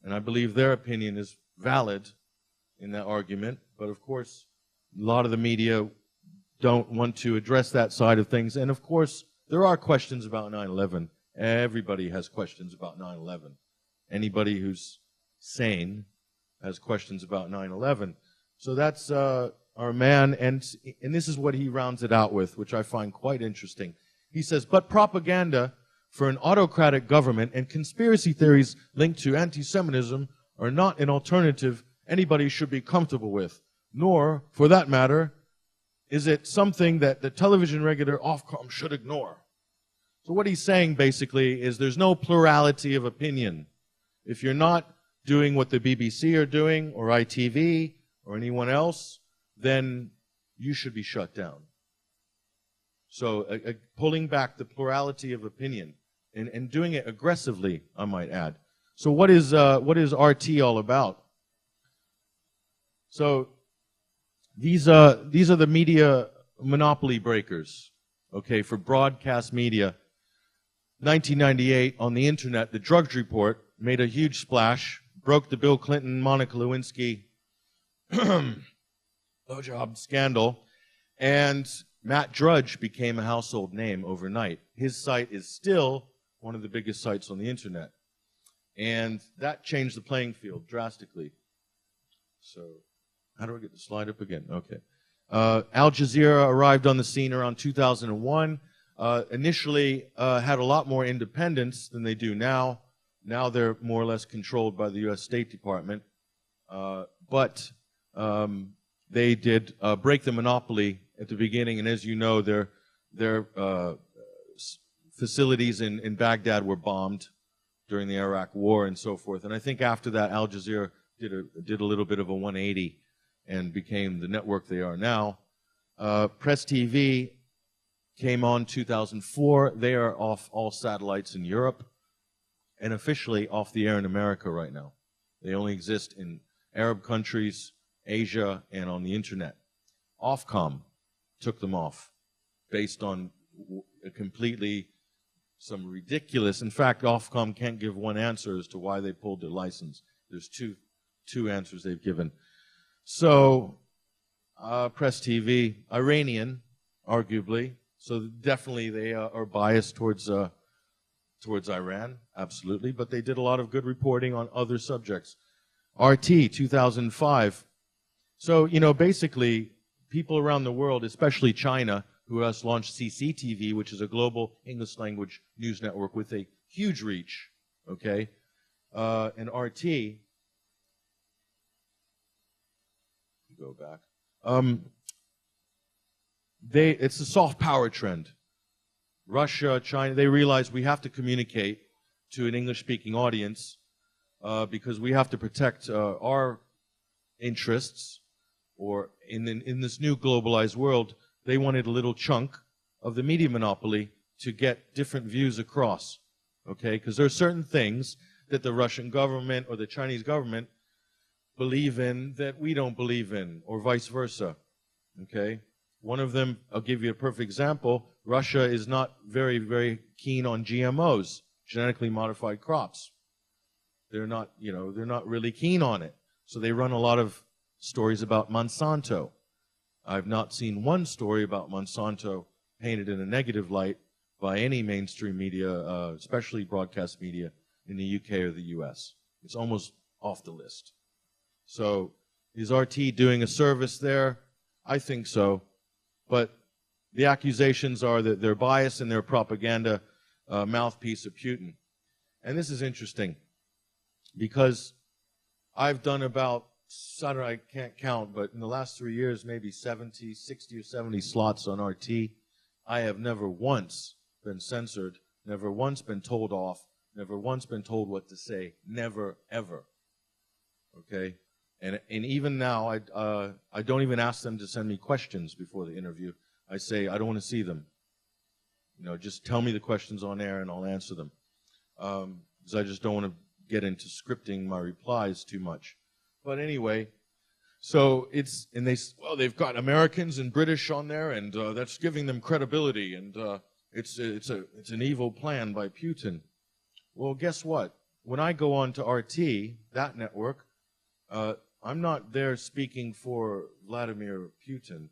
and I believe their opinion is valid in that argument. But of course, a lot of the media don't want to address that side of things. And of course, there are questions about 9/11. Everybody has questions about 9/11. Anybody who's sane has questions about 9/11. So that's our man, and this is what he rounds it out with, which I find quite interesting. He says, but propaganda for an autocratic government and conspiracy theories linked to anti-Semitism are not an alternative anybody should be comfortable with, nor, for that matter, is it something that the television regulator Ofcom should ignore. So what he's saying basically is there's no plurality of opinion. If you're not doing what the BBC are doing, or ITV, or anyone else, then you should be shut down. So pulling back the plurality of opinion and doing it aggressively, I might add. So what is RT all about? So these are the media monopoly breakers, okay, for broadcast media. 1998 on the internet, the Drudge Report made a huge splash, broke the Bill Clinton, Monica Lewinsky blowjob scandal, and Matt Drudge became a household name overnight. His site is still one of the biggest sites on the internet. And that changed the playing field drastically. So, how do I get the slide up again? Okay. Al Jazeera arrived on the scene around 2001. Initially had a lot more independence than they do now. Now they're more or less controlled by the U.S. State Department. But they did break the monopoly at the beginning, and as you know, their facilities in Baghdad were bombed during the Iraq War and so forth. And I think after that, Al Jazeera did a little bit of a 180 and became the network they are now. Press TV came on 2004. They are off all satellites in Europe and officially off the air in America right now. They only exist in Arab countries, Asia, and on the internet. Ofcom took them off based on some ridiculous. In fact, Ofcom can't give one answer as to why they pulled their license. There's two answers they've given. So, Press TV, Iranian, arguably. So definitely they are biased towards Iran, absolutely. But they did a lot of good reporting on other subjects. RT, 2005. So, basically, people around the world, especially China, who has launched CCTV, which is a global English-language news network with a huge reach, okay? And RT, go back. It's a soft power trend. Russia, China, they realize we have to communicate to an English-speaking audience because we have to protect our interests. Or in this new globalized world, they wanted a little chunk of the media monopoly to get different views across, okay? Because there are certain things that the Russian government or the Chinese government believe in that we don't believe in, or vice versa, okay? One of them, I'll give you a perfect example. Russia is not very, very keen on GMOs, genetically modified crops. They're not, they're not really keen on it. So they run a lot of stories about Monsanto. I've not seen one story about Monsanto painted in a negative light by any mainstream media, especially broadcast media in the UK or the US. It's almost off the list. So is RT doing a service there? I think so. But the accusations are that they're biased and they're propaganda mouthpiece of Putin. And this is interesting because I've done about, I can't count, but in the last 3 years, maybe 60 or 70 slots on RT. I have never once been censored, never once been told off, never once been told what to say, never, ever. Okay? And even now, I don't even ask them to send me questions before the interview. I say, I don't want to see them. Just tell me the questions on air and I'll answer them. Because I just don't want to get into scripting my replies too much. But anyway, so they've got Americans and British on there, and that's giving them credibility, and it's an evil plan by Putin. Well, guess what? When I go on to RT, that network, I'm not there speaking for Vladimir Putin.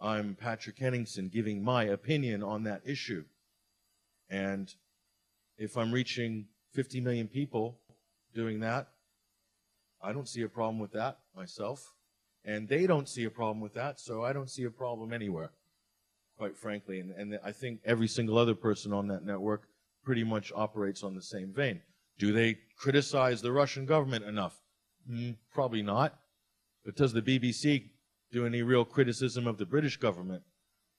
I'm Patrick Henningsen giving my opinion on that issue. And if I'm reaching 50 million people doing that, I don't see a problem with that myself. And they don't see a problem with that, so I don't see a problem anywhere, quite frankly. And I think every single other person on that network pretty much operates on the same vein. Do they criticize the Russian government enough? Probably not. But does the BBC do any real criticism of the British government?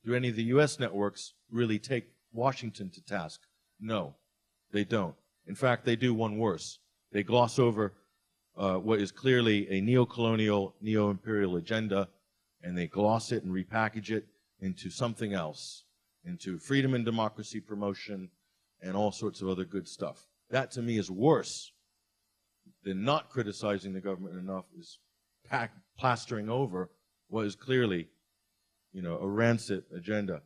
Do any of the US networks really take Washington to task? No, they don't. In fact, they do one worse. They gloss over what is clearly a neo-colonial, neo-imperial agenda, and they gloss it and repackage it into something else, into freedom and democracy promotion and all sorts of other good stuff. That, to me, is worse than not criticizing the government enough, is plastering over what is clearly, a rancid agenda.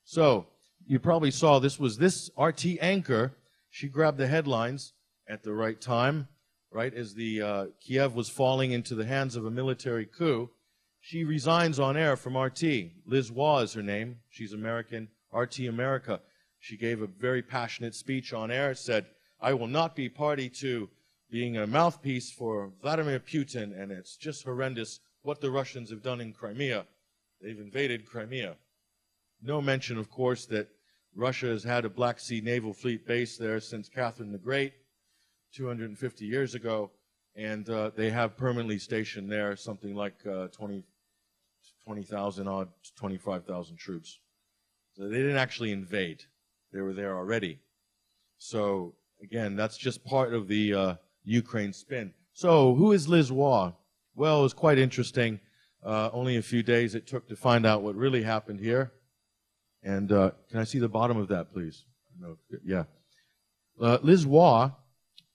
So you probably saw this RT anchor. She grabbed the headlines at the right time, right as the Kiev was falling into the hands of a military coup. She resigns on air from RT. Liz Waugh is her name. She's American, RT America. She gave a very passionate speech on air. It said, I will not be party to being a mouthpiece for Vladimir Putin, and it's just horrendous what the Russians have done in Crimea. They've invaded Crimea. No mention, of course, that Russia has had a Black Sea Naval Fleet base there since Catherine the Great, 250 years ago, and they have permanently stationed there something like 20,000 odd, 25,000 troops. So they didn't actually invade. They were there already. So, again, that's just part of the Ukraine spin. So, who is Liz Waugh? Well, it was quite interesting. Only a few days it took to find out what really happened here. And can I see the bottom of that, please? No, yeah. Liz Waugh,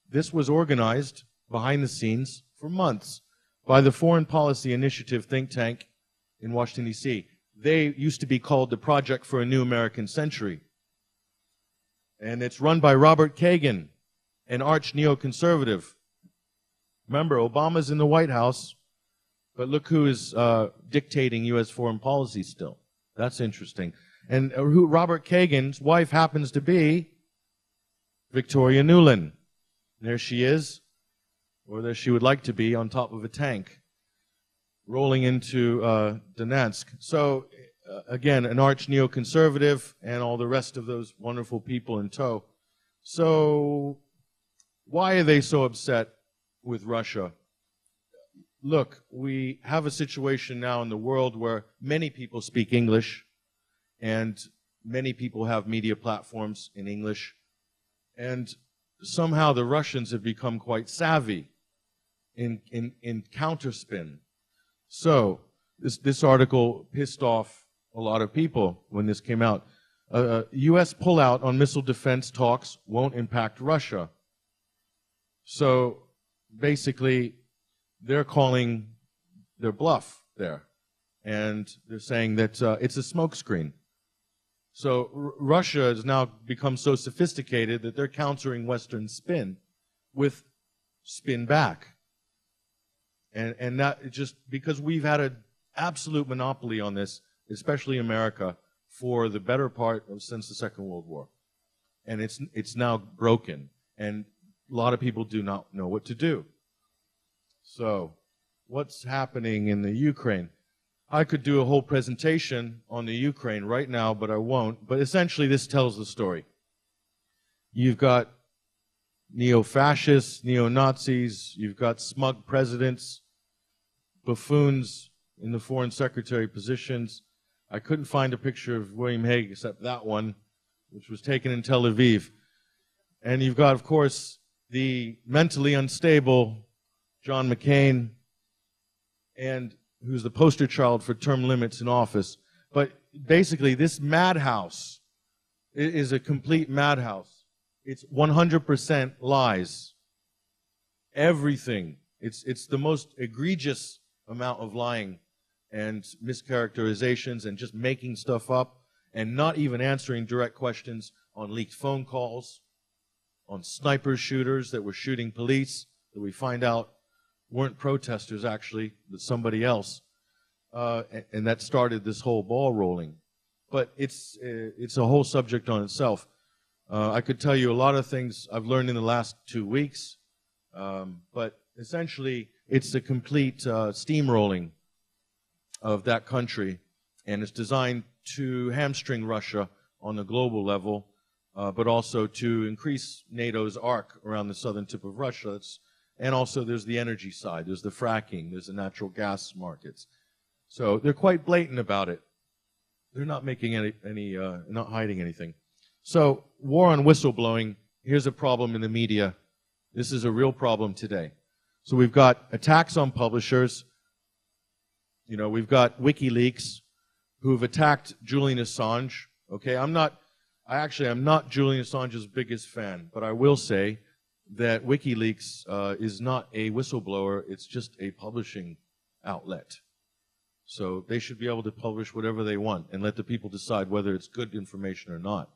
this was organized behind the scenes for months by the Foreign Policy Initiative think tank in Washington, D.C. They used to be called the Project for a New American Century. And it's run by Robert Kagan, an arch neoconservative. Remember, Obama's in the White House, but look who is dictating U.S. foreign policy still. That's interesting. And who Robert Kagan's wife happens to be Victoria Nuland. There she is, or there she would like to be, on top of a tank, rolling into Donetsk. So, again, an arch neoconservative and all the rest of those wonderful people in tow. So, why are they so upset with Russia? Look, we have a situation now in the world where many people speak English, and many people have media platforms in English. And somehow the Russians have become quite savvy in counterspin. So this article pissed off a lot of people when this came out. U.S. pullout on missile defense talks won't impact Russia. So basically, they're calling their bluff there. And they're saying that it's a smokescreen. So Russia has now become so sophisticated that they're countering Western spin with spin back. And that just because we've had an absolute monopoly on this, especially America, for the better part of since the Second World War. And it's now broken. And a lot of people do not know what to do. So what's happening in the Ukraine? I could do a whole presentation on the Ukraine right now, but I won't. But essentially, this tells the story. You've got neo-fascists, neo-Nazis, you've got smug presidents, buffoons in the foreign secretary positions. I couldn't find a picture of William Hague except that one, which was taken in Tel Aviv. And you've got, of course, the mentally unstable John McCain, and who's the poster child for term limits in office. But basically, this madhouse is a complete madhouse. It's 100% lies. Everything. It's the most egregious amount of lying and mischaracterizations and just making stuff up and not even answering direct questions on leaked phone calls, on sniper shooters that were shooting police that we find out weren't protesters, actually, but somebody else. And that started this whole ball rolling. But it's a whole subject on itself. I could tell you a lot of things I've learned in the last 2 weeks. But essentially, it's a complete steamrolling of that country. And it's designed to hamstring Russia on the global level, but also to increase NATO's arc around the southern tip of Russia. And also there's the energy side, there's the fracking, there's the natural gas markets. So they're quite blatant about it. They're not making not hiding anything. So war on whistleblowing, here's a problem in the media. This is a real problem today. So we've got attacks on publishers. You know, we've got WikiLeaks who've attacked Julian Assange. Okay, I'm not Julian Assange's biggest fan, but I will say that WikiLeaks is not a whistleblower, it's just a publishing outlet. So they should be able to publish whatever they want and let the people decide whether it's good information or not.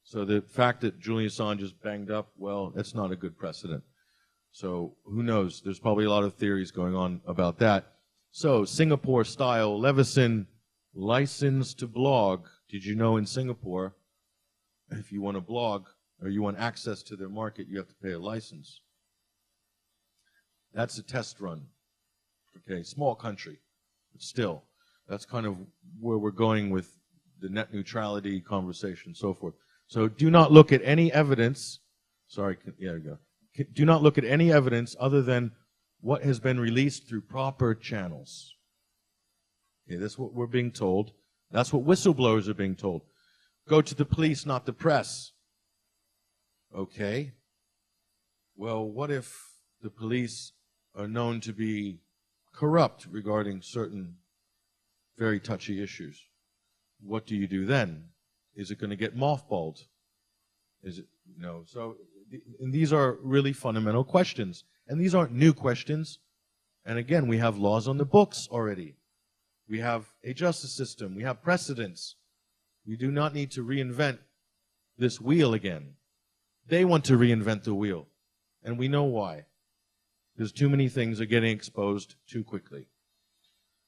So the fact that Julian Assange is banged up, well, that's not a good precedent. So who knows? There's probably a lot of theories going on about that. So Singapore-style Leveson license to blog. Did you know in Singapore, if you want to blog, or you want access to their market, you have to pay a license. That's a test run. Okay, small country, but still, that's kind of where we're going with the net neutrality conversation and so forth. So do not look at any evidence, sorry, yeah, there we go. Do not look at any evidence other than what has been released through proper channels. Okay, that's what we're being told. That's what whistleblowers are being told. Go to the police, not the press. Okay. Well, what if the police are known to be corrupt regarding certain very touchy issues? What do you do then? Is it going to get mothballed? Is it, no. So, and these are really fundamental questions. And these aren't new questions. And again, we have laws on the books already. We have a justice system. We have precedents. We do not need to reinvent this wheel again. They want to reinvent the wheel. And we know why. There's too many things are getting exposed too quickly.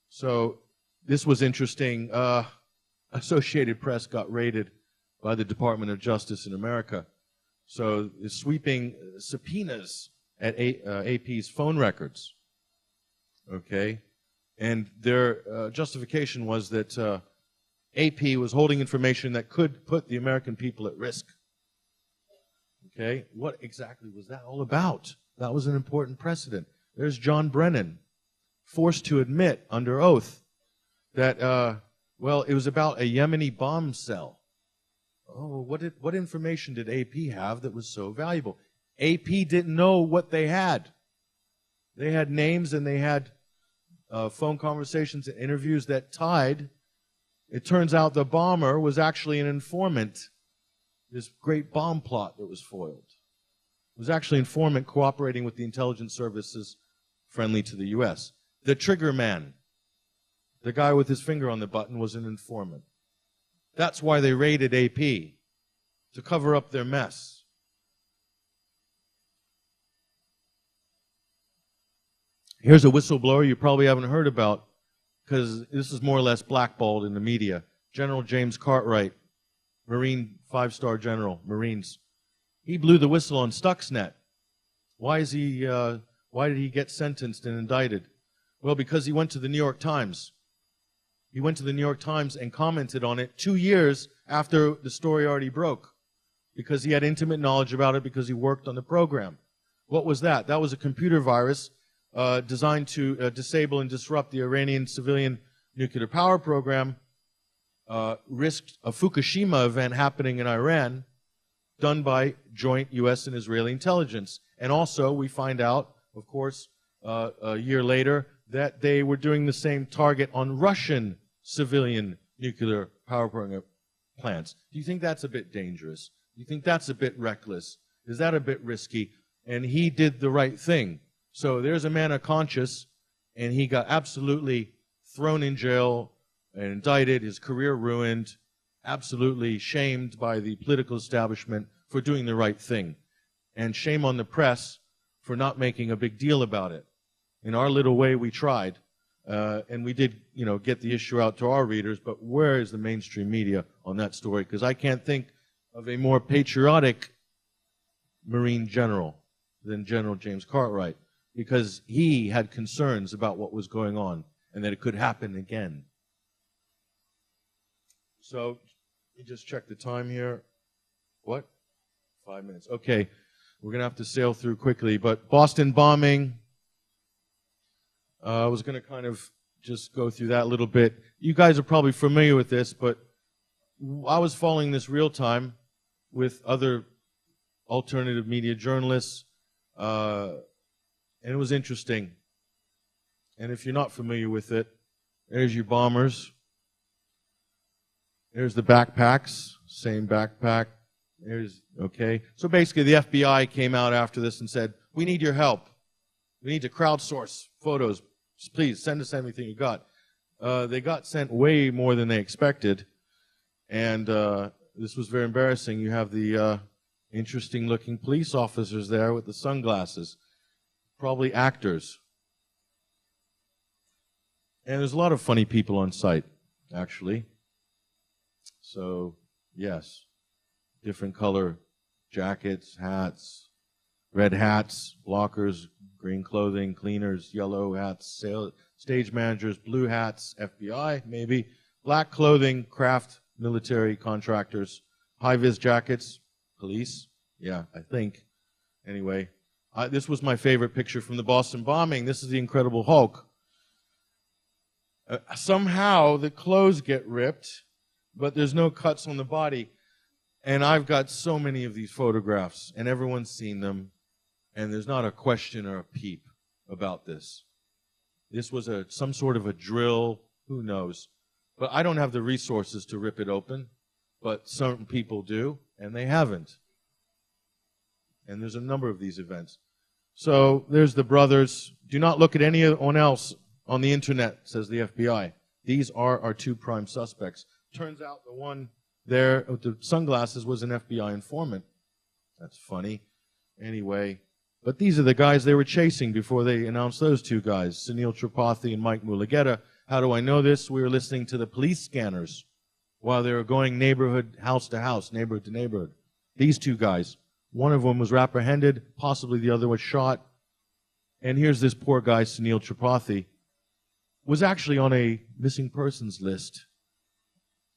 So this was interesting. Associated Press got raided by the Department of Justice in America. So the sweeping subpoenas at AP's phone records. Okay? And their justification was that AP was holding information that could put the American people at risk. Okay? What exactly was that all about? That was an important precedent. There's John Brennan, forced to admit under oath that, well, it was about a Yemeni bomb cell. Oh, what information did AP have that was so valuable? AP didn't know what they had. They had names and they had phone conversations and interviews that tied. It turns out the bomber was actually an informant. This great bomb plot that was foiled. It was actually an informant cooperating with the intelligence services friendly to the U.S. The trigger man, the guy with his finger on the button, was an informant. That's why they raided AP, to cover up their mess. Here's a whistleblower you probably haven't heard about, because this is more or less blackballed in the media. General James Cartwright, Marine 5-star general, Marines. He blew the whistle on Stuxnet. Why did he get sentenced and indicted? Well, because he went to the New York Times. He went to the New York Times and commented on it 2 years after the story already broke, because he had intimate knowledge about it because he worked on the program. What was that? That was a computer virus designed to disable and disrupt the Iranian civilian nuclear power program, risked a Fukushima event happening in Iran, done by joint U.S. and Israeli intelligence. And also, we find out, of course, a year later, that they were doing the same target on Russian civilian nuclear power program plants. Do you think that's a bit dangerous? Do you think that's a bit reckless? Is that a bit risky? And he did the right thing. So there's a man of conscience, and he got absolutely thrown in jail and indicted, his career ruined, absolutely shamed by the political establishment for doing the right thing. And shame on the press for not making a big deal about it. In our little way, we tried, and we did, get the issue out to our readers, but where is the mainstream media on that story? Because I can't think of a more patriotic Marine general than General James Cartwright, because he had concerns about what was going on and that it could happen again. So, let me just check the time here. What? 5 minutes. Okay, we're going to have to sail through quickly, but Boston bombing, I was going to kind of just go through that a little bit. You guys are probably familiar with this, but I was following this real time with other alternative media journalists, and it was interesting. And if you're not familiar with it, there's your bombers. There's the backpacks, same backpack. Okay. So basically the FBI came out after this and said, we need your help. We need to crowdsource photos. Please send us everything you got. They got sent way more than they expected. And this was very embarrassing. You have the interesting looking police officers there with the sunglasses. Probably actors. And there's a lot of funny people on site, actually. So, yes. Different color jackets, hats, red hats, blockers, green clothing, cleaners, yellow hats, stage managers, blue hats, FBI, maybe, black clothing, craft, military contractors, high-vis jackets, police, yeah, I think. Anyway, this was my favorite picture from the Boston bombing. This is the Incredible Hulk. Somehow the clothes get ripped, but there's no cuts on the body. And I've got so many of these photographs, and everyone's seen them, and there's not a question or a peep about this. This was some sort of a drill, who knows. But I don't have the resources to rip it open, but certain people do, and they haven't. And there's a number of these events. So there's the brothers. Do not look at anyone else on the internet, says the FBI. These are our two prime suspects. Turns out the one there with the sunglasses was an FBI informant. That's funny. Anyway, but these are the guys they were chasing before they announced those two guys, Sunil Tripathi and Mike Mulugeta. How do I know this? We were listening to the police scanners while they were going neighborhood, house to house, neighborhood to neighborhood. These two guys. One of them was apprehended, possibly the other was shot. And here's this poor guy, Sunil Tripathi, was actually on a missing persons list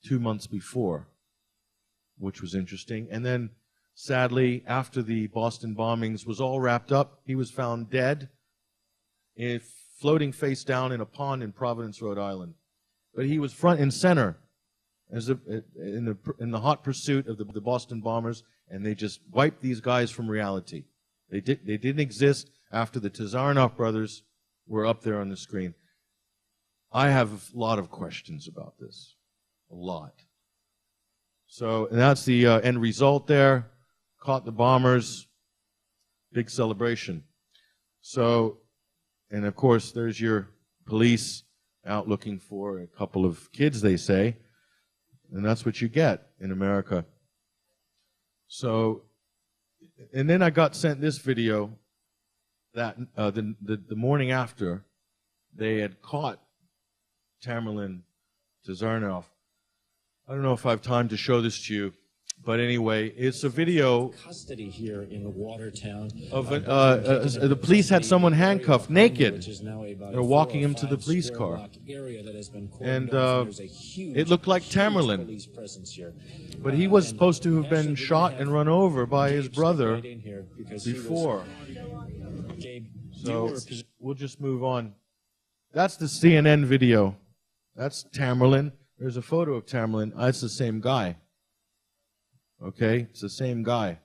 2 months before, which was interesting. And then, sadly, after the Boston bombings was all wrapped up, he was found dead, floating face down in a pond in Providence, Rhode Island. But he was front and center in the hot pursuit of the Boston bombers, and they just wiped these guys from reality. They didn't exist after the Tsarnaev brothers were up there on the screen. I have a lot of questions about this. A lot. So, and that's the end result there. Caught the bombers. Big celebration. So, and of course, there's your police out looking for a couple of kids, they say. And that's what you get in America. So, and then I got sent this video that the morning after they had caught Tamerlan Tsarnaev. I don't know if I have time to show this to you, but anyway, it's a video custody here in Watertown of the police had someone handcuffed naked. They're walking him to the police car, and it looked like Tamerlan, but he was supposed to have been shot and run over by his brother before. So we'll just move on. That's the CNN video. That's Tamerlan. There's a photo of Tamerlan. It's the same guy. Okay? It's the same guy.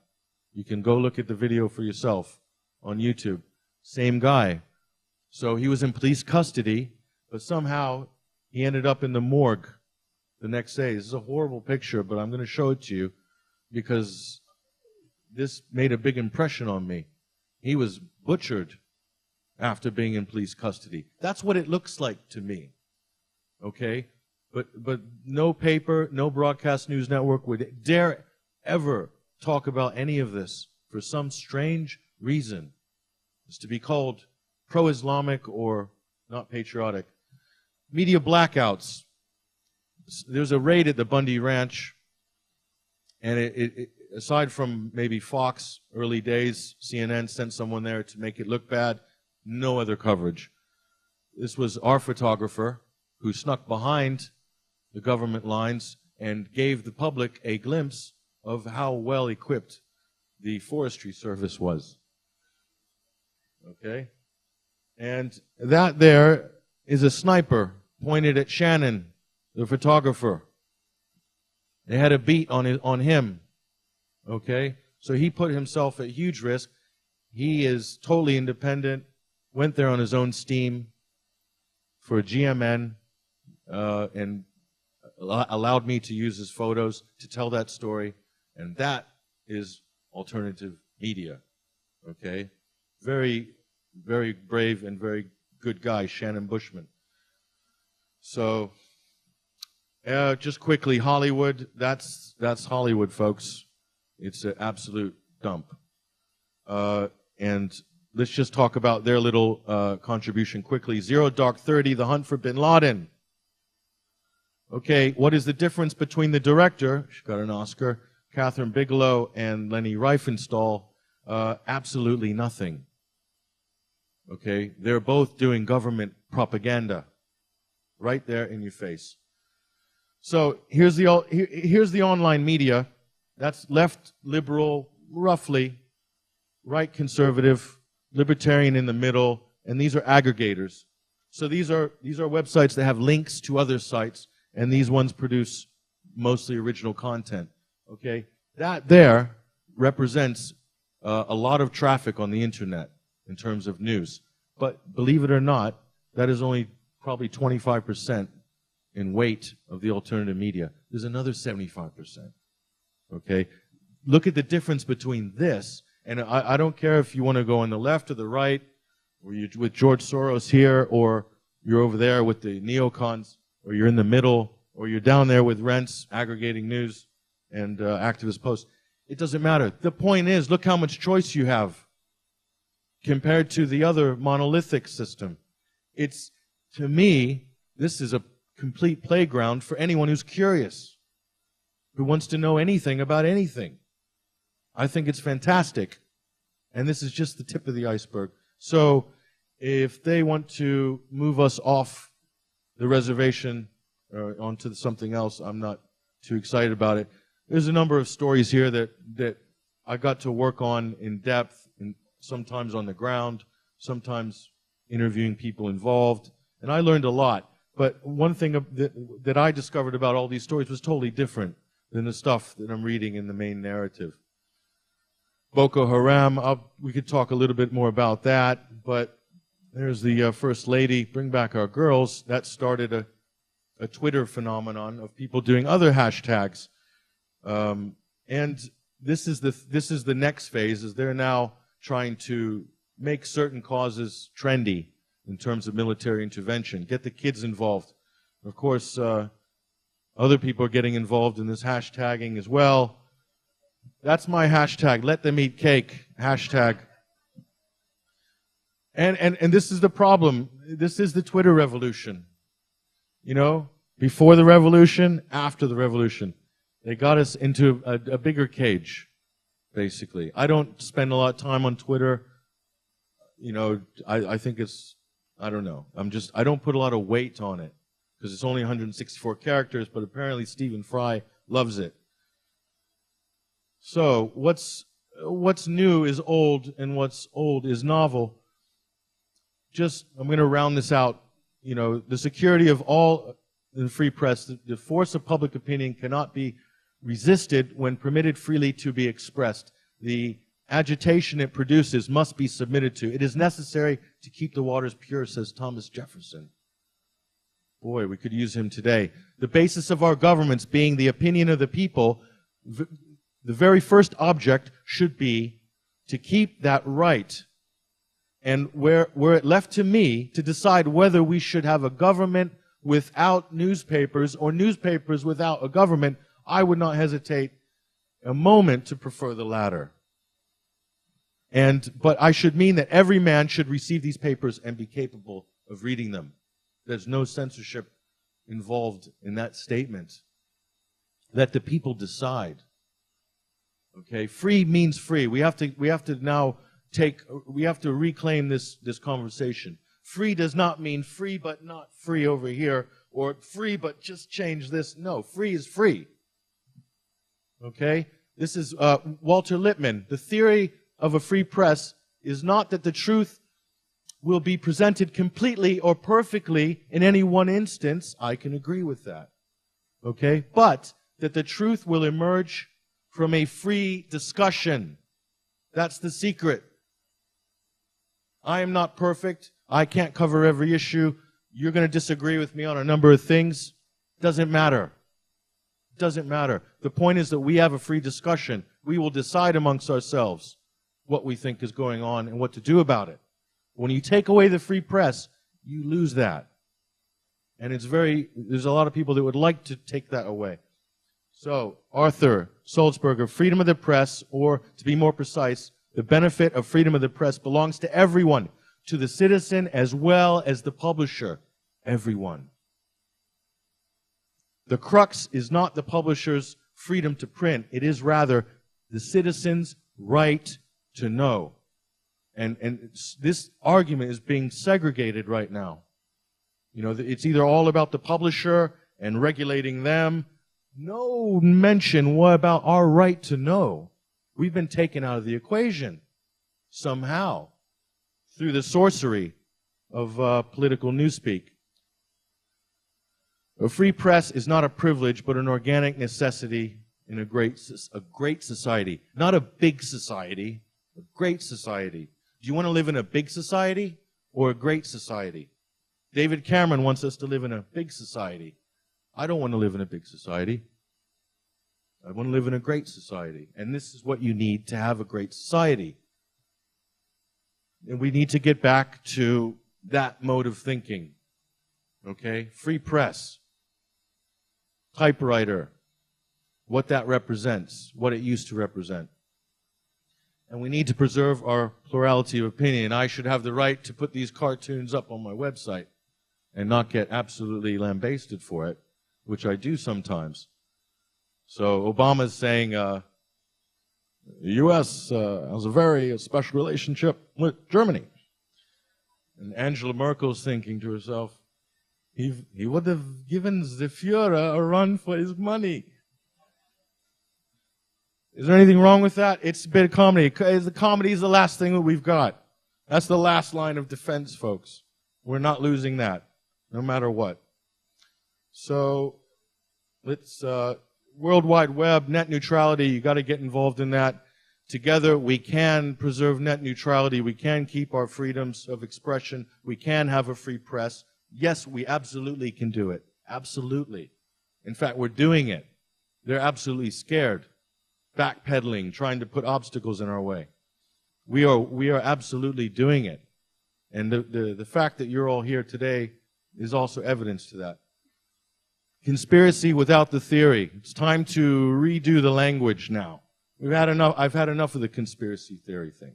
You can go look at the video for yourself on YouTube. Same guy. So he was in police custody, but somehow he ended up in the morgue the next day. This is a horrible picture, but I'm going to show it to you because this made a big impression on me. He was butchered after being in police custody. That's what it looks like to me. Okay? But no paper, no broadcast news network would dare ever talk about any of this for some strange reason. It's to be called pro-Islamic or not patriotic. Media blackouts. There's a raid at the Bundy Ranch, and it aside from maybe Fox, early days, CNN sent someone there to make it look bad. No other coverage. This was our photographer who snuck behind the government lines and gave the public a glimpse of how well equipped the Forestry Service was. Okay? And that there is a sniper pointed at Shannon, the photographer. They had a beat on him. Okay? So he put himself at huge risk. He is totally independent, went there on his own steam for GMN, and allowed me to use his photos to tell that story. And that is alternative media. Okay? Very, very brave and very good guy, Shannon Bushman. So, just quickly, Hollywood, that's Hollywood, folks. It's an absolute dump. And let's just talk about their little contribution quickly. Zero Dark 30, The Hunt for Bin Laden. Okay, what is the difference between the director, she got an Oscar, Catherine Bigelow, and Leni Riefenstahl? Absolutely nothing. Okay, they're both doing government propaganda right there in your face. So here's the online media. That's left liberal, roughly, right conservative, libertarian in the middle, and these are aggregators. So these are websites that have links to other sites, and these ones produce mostly original content. Okay, that there represents a lot of traffic on the internet in terms of news. But believe it or not, that is only probably 25% in weight of the alternative media. There's another 75%. Okay, look at the difference between this, and I don't care if you want to go on the left or the right, or you're with George Soros here, or you're over there with the neocons, or you're in the middle, or you're down there with Rents, aggregating news, and activist posts. It doesn't matter. The point is, look how much choice you have compared to the other monolithic system. It's, to me, this is a complete playground for anyone who's curious, who wants to know anything about anything. I think it's fantastic. And this is just the tip of the iceberg. So if they want to move us off the reservation or onto something else, I'm not too excited about it. There's a number of stories here that I got to work on in depth, and sometimes on the ground, sometimes interviewing people involved, and I learned a lot. But one thing that I discovered about all these stories was totally different than the stuff that I'm reading in the main narrative. Boko Haram, we could talk a little bit more about that, but there's the First Lady, Bring Back Our Girls. That started a Twitter phenomenon of people doing other hashtags. And this is the next phase, is they're now trying to make certain causes trendy in terms of military intervention, get the kids involved. Of course, other people are getting involved in this hashtagging as well. That's my hashtag, let them eat cake, hashtag. And this is the problem. This is the Twitter revolution. You know, before the revolution, after the revolution. They got us into a bigger cage, basically. I don't spend a lot of time on Twitter. You know, I think it's, I don't know. I don't put a lot of weight on it because it's only 164 characters, but apparently Stephen Fry loves it. So what's new is old, and what's old is novel. I'm going to round this out. You know, the security of all the free press, the force of public opinion cannot be resisted when permitted freely to be expressed. The agitation it produces must be submitted to. It is necessary to keep the waters pure, says Thomas Jefferson. Boy, we could use him today. The basis of our governments being the opinion of the people, the very first object should be to keep that right. And were it left to me to decide whether we should have a government without newspapers or newspapers without a government, I would not hesitate a moment to prefer the latter. But I should mean that every man should receive these papers and be capable of reading them. There's no censorship involved in that statement. Let the people decide. Okay, free means free. We have to reclaim this conversation. Free does not mean free but not free over here, or free but just change this. No, free is free. Okay? This is Walter Lippmann. The theory of a free press is not that the truth will be presented completely or perfectly in any one instance. I can agree with that. Okay? But that the truth will emerge from a free discussion. That's the secret. I am not perfect. I can't cover every issue. You're going to disagree with me on a number of things. Doesn't matter. Doesn't matter. The point is that we have a free discussion. We will decide amongst ourselves what we think is going on and what to do about it. When you take away the free press, you lose that. And there's a lot of people that would like to take that away. So, Arthur Sulzberger, freedom of the press, or to be more precise, the benefit of freedom of the press belongs to everyone, to the citizen as well as the publisher. Everyone. The crux is not the publisher's freedom to print. It is rather the citizen's right to know. And this argument is being segregated right now. You know, it's either all about the publisher and regulating them. No mention what about our right to know. We've been taken out of the equation somehow through the sorcery of political newspeak. A free press is not a privilege, but an organic necessity in a great society. Not a big society, a great society. Do you want to live in a big society or a great society? David Cameron wants us to live in a big society. I don't want to live in a big society. I want to live in a great society. And this is what you need to have a great society. And we need to get back to that mode of thinking. Okay? Free press. Typewriter. What that represents. What it used to represent. And we need to preserve our plurality of opinion. I should have the right to put these cartoons up on my website and not get absolutely lambasted for it, which I do sometimes. So Obama's saying the U.S. has a very special relationship with Germany. And Angela Merkel's thinking to herself, he would have given the Führer a run for his money. Is there anything wrong with that? It's a bit of comedy. The comedy is the last thing that we've got. That's the last line of defense, folks. We're not losing that, no matter what. So, let's, World Wide Web, net neutrality, you got to get involved in that. together we can preserve net neutrality, we can keep our freedoms of expression, we can have a free press. Yes, we absolutely can do it. Absolutely. In fact, we're doing it. They're absolutely scared, backpedaling, trying to put obstacles in our way. We are absolutely doing it. And the fact that you're all here today is also evidence to that. Conspiracy without the theory. It's time to redo the language now. We've had enough. I've had enough of the conspiracy theory thing.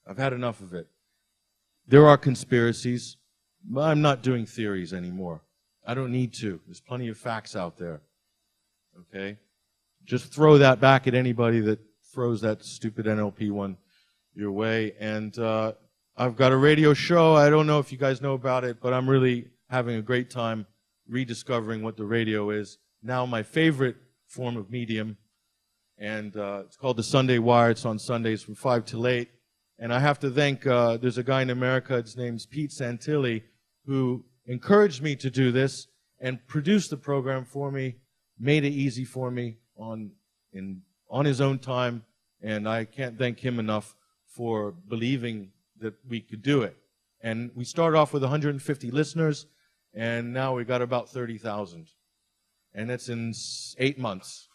I've had enough of it. There are conspiracies, but I'm not doing theories anymore. I don't need to. There's plenty of facts out there. Okay? Just throw that back at anybody that throws that stupid NLP one your way. And I've got a radio show. I don't know if you guys know about it, but I'm really having a great time rediscovering what the radio is. Now my favorite form of medium. And it's called the Sunday Wire. It's on Sundays from 5 till 8. And I have to thank, there's a guy in America, his name's Pete Santilli, who encouraged me to do this and produced the program for me, made it easy for me on his own time. And I can't thank him enough for believing that we could do it. And we started off with 150 listeners, and now we got about 30,000. And that's in 8 months.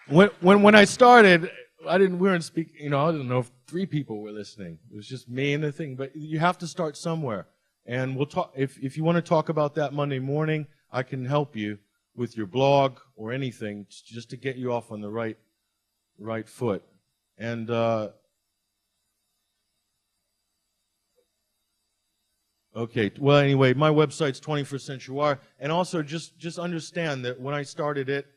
When I started, we weren't speaking, I didn't know if 3 people were listening. It was just me and the thing. But you have to start somewhere. And we'll talk, if you want to talk about that Monday morning, I can help you with your blog or anything just to get you off on the right foot. And okay, well anyway, my website's 21st Century Wire. And also just understand that when I started it,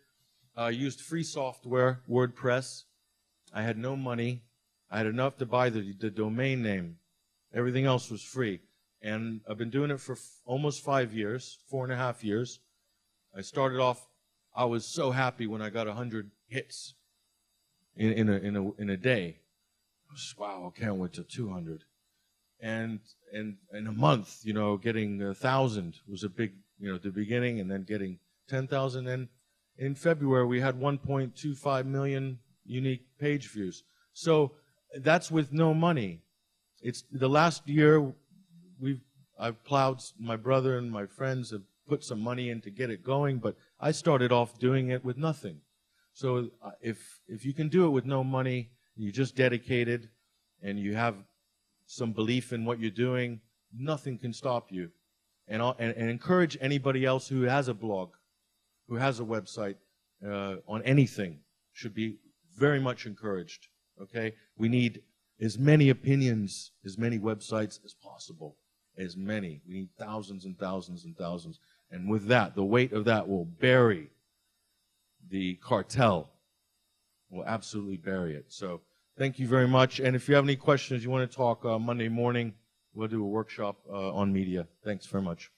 I used free software, WordPress. I had no money. I had enough to buy the domain name. Everything else was free. And I've been doing it for almost 5 years, 4.5 years. I started off, I was so happy when I got 100 hits in a day. I was, wow, I can't wait till 200. And in a month, getting 1,000 was a big, at the beginning, and then getting 10,000. And in February, we had 1.25 million unique page views. So that's with no money. It's the last year I've plowed, my brother and my friends have put some money in to get it going, but I started off doing it with nothing. So if you can do it with no money, you're just dedicated, and you have some belief in what you're doing, nothing can stop you. And encourage anybody else who has a blog, who has a website on anything, should be very much encouraged. Okay? We need as many opinions, as many websites as possible. As many. We need thousands and thousands and thousands. And with that, the weight of that will bury the cartel. Will absolutely bury it. So thank you very much. And if you have any questions, you want to talk Monday morning, we'll do a workshop on media. Thanks very much.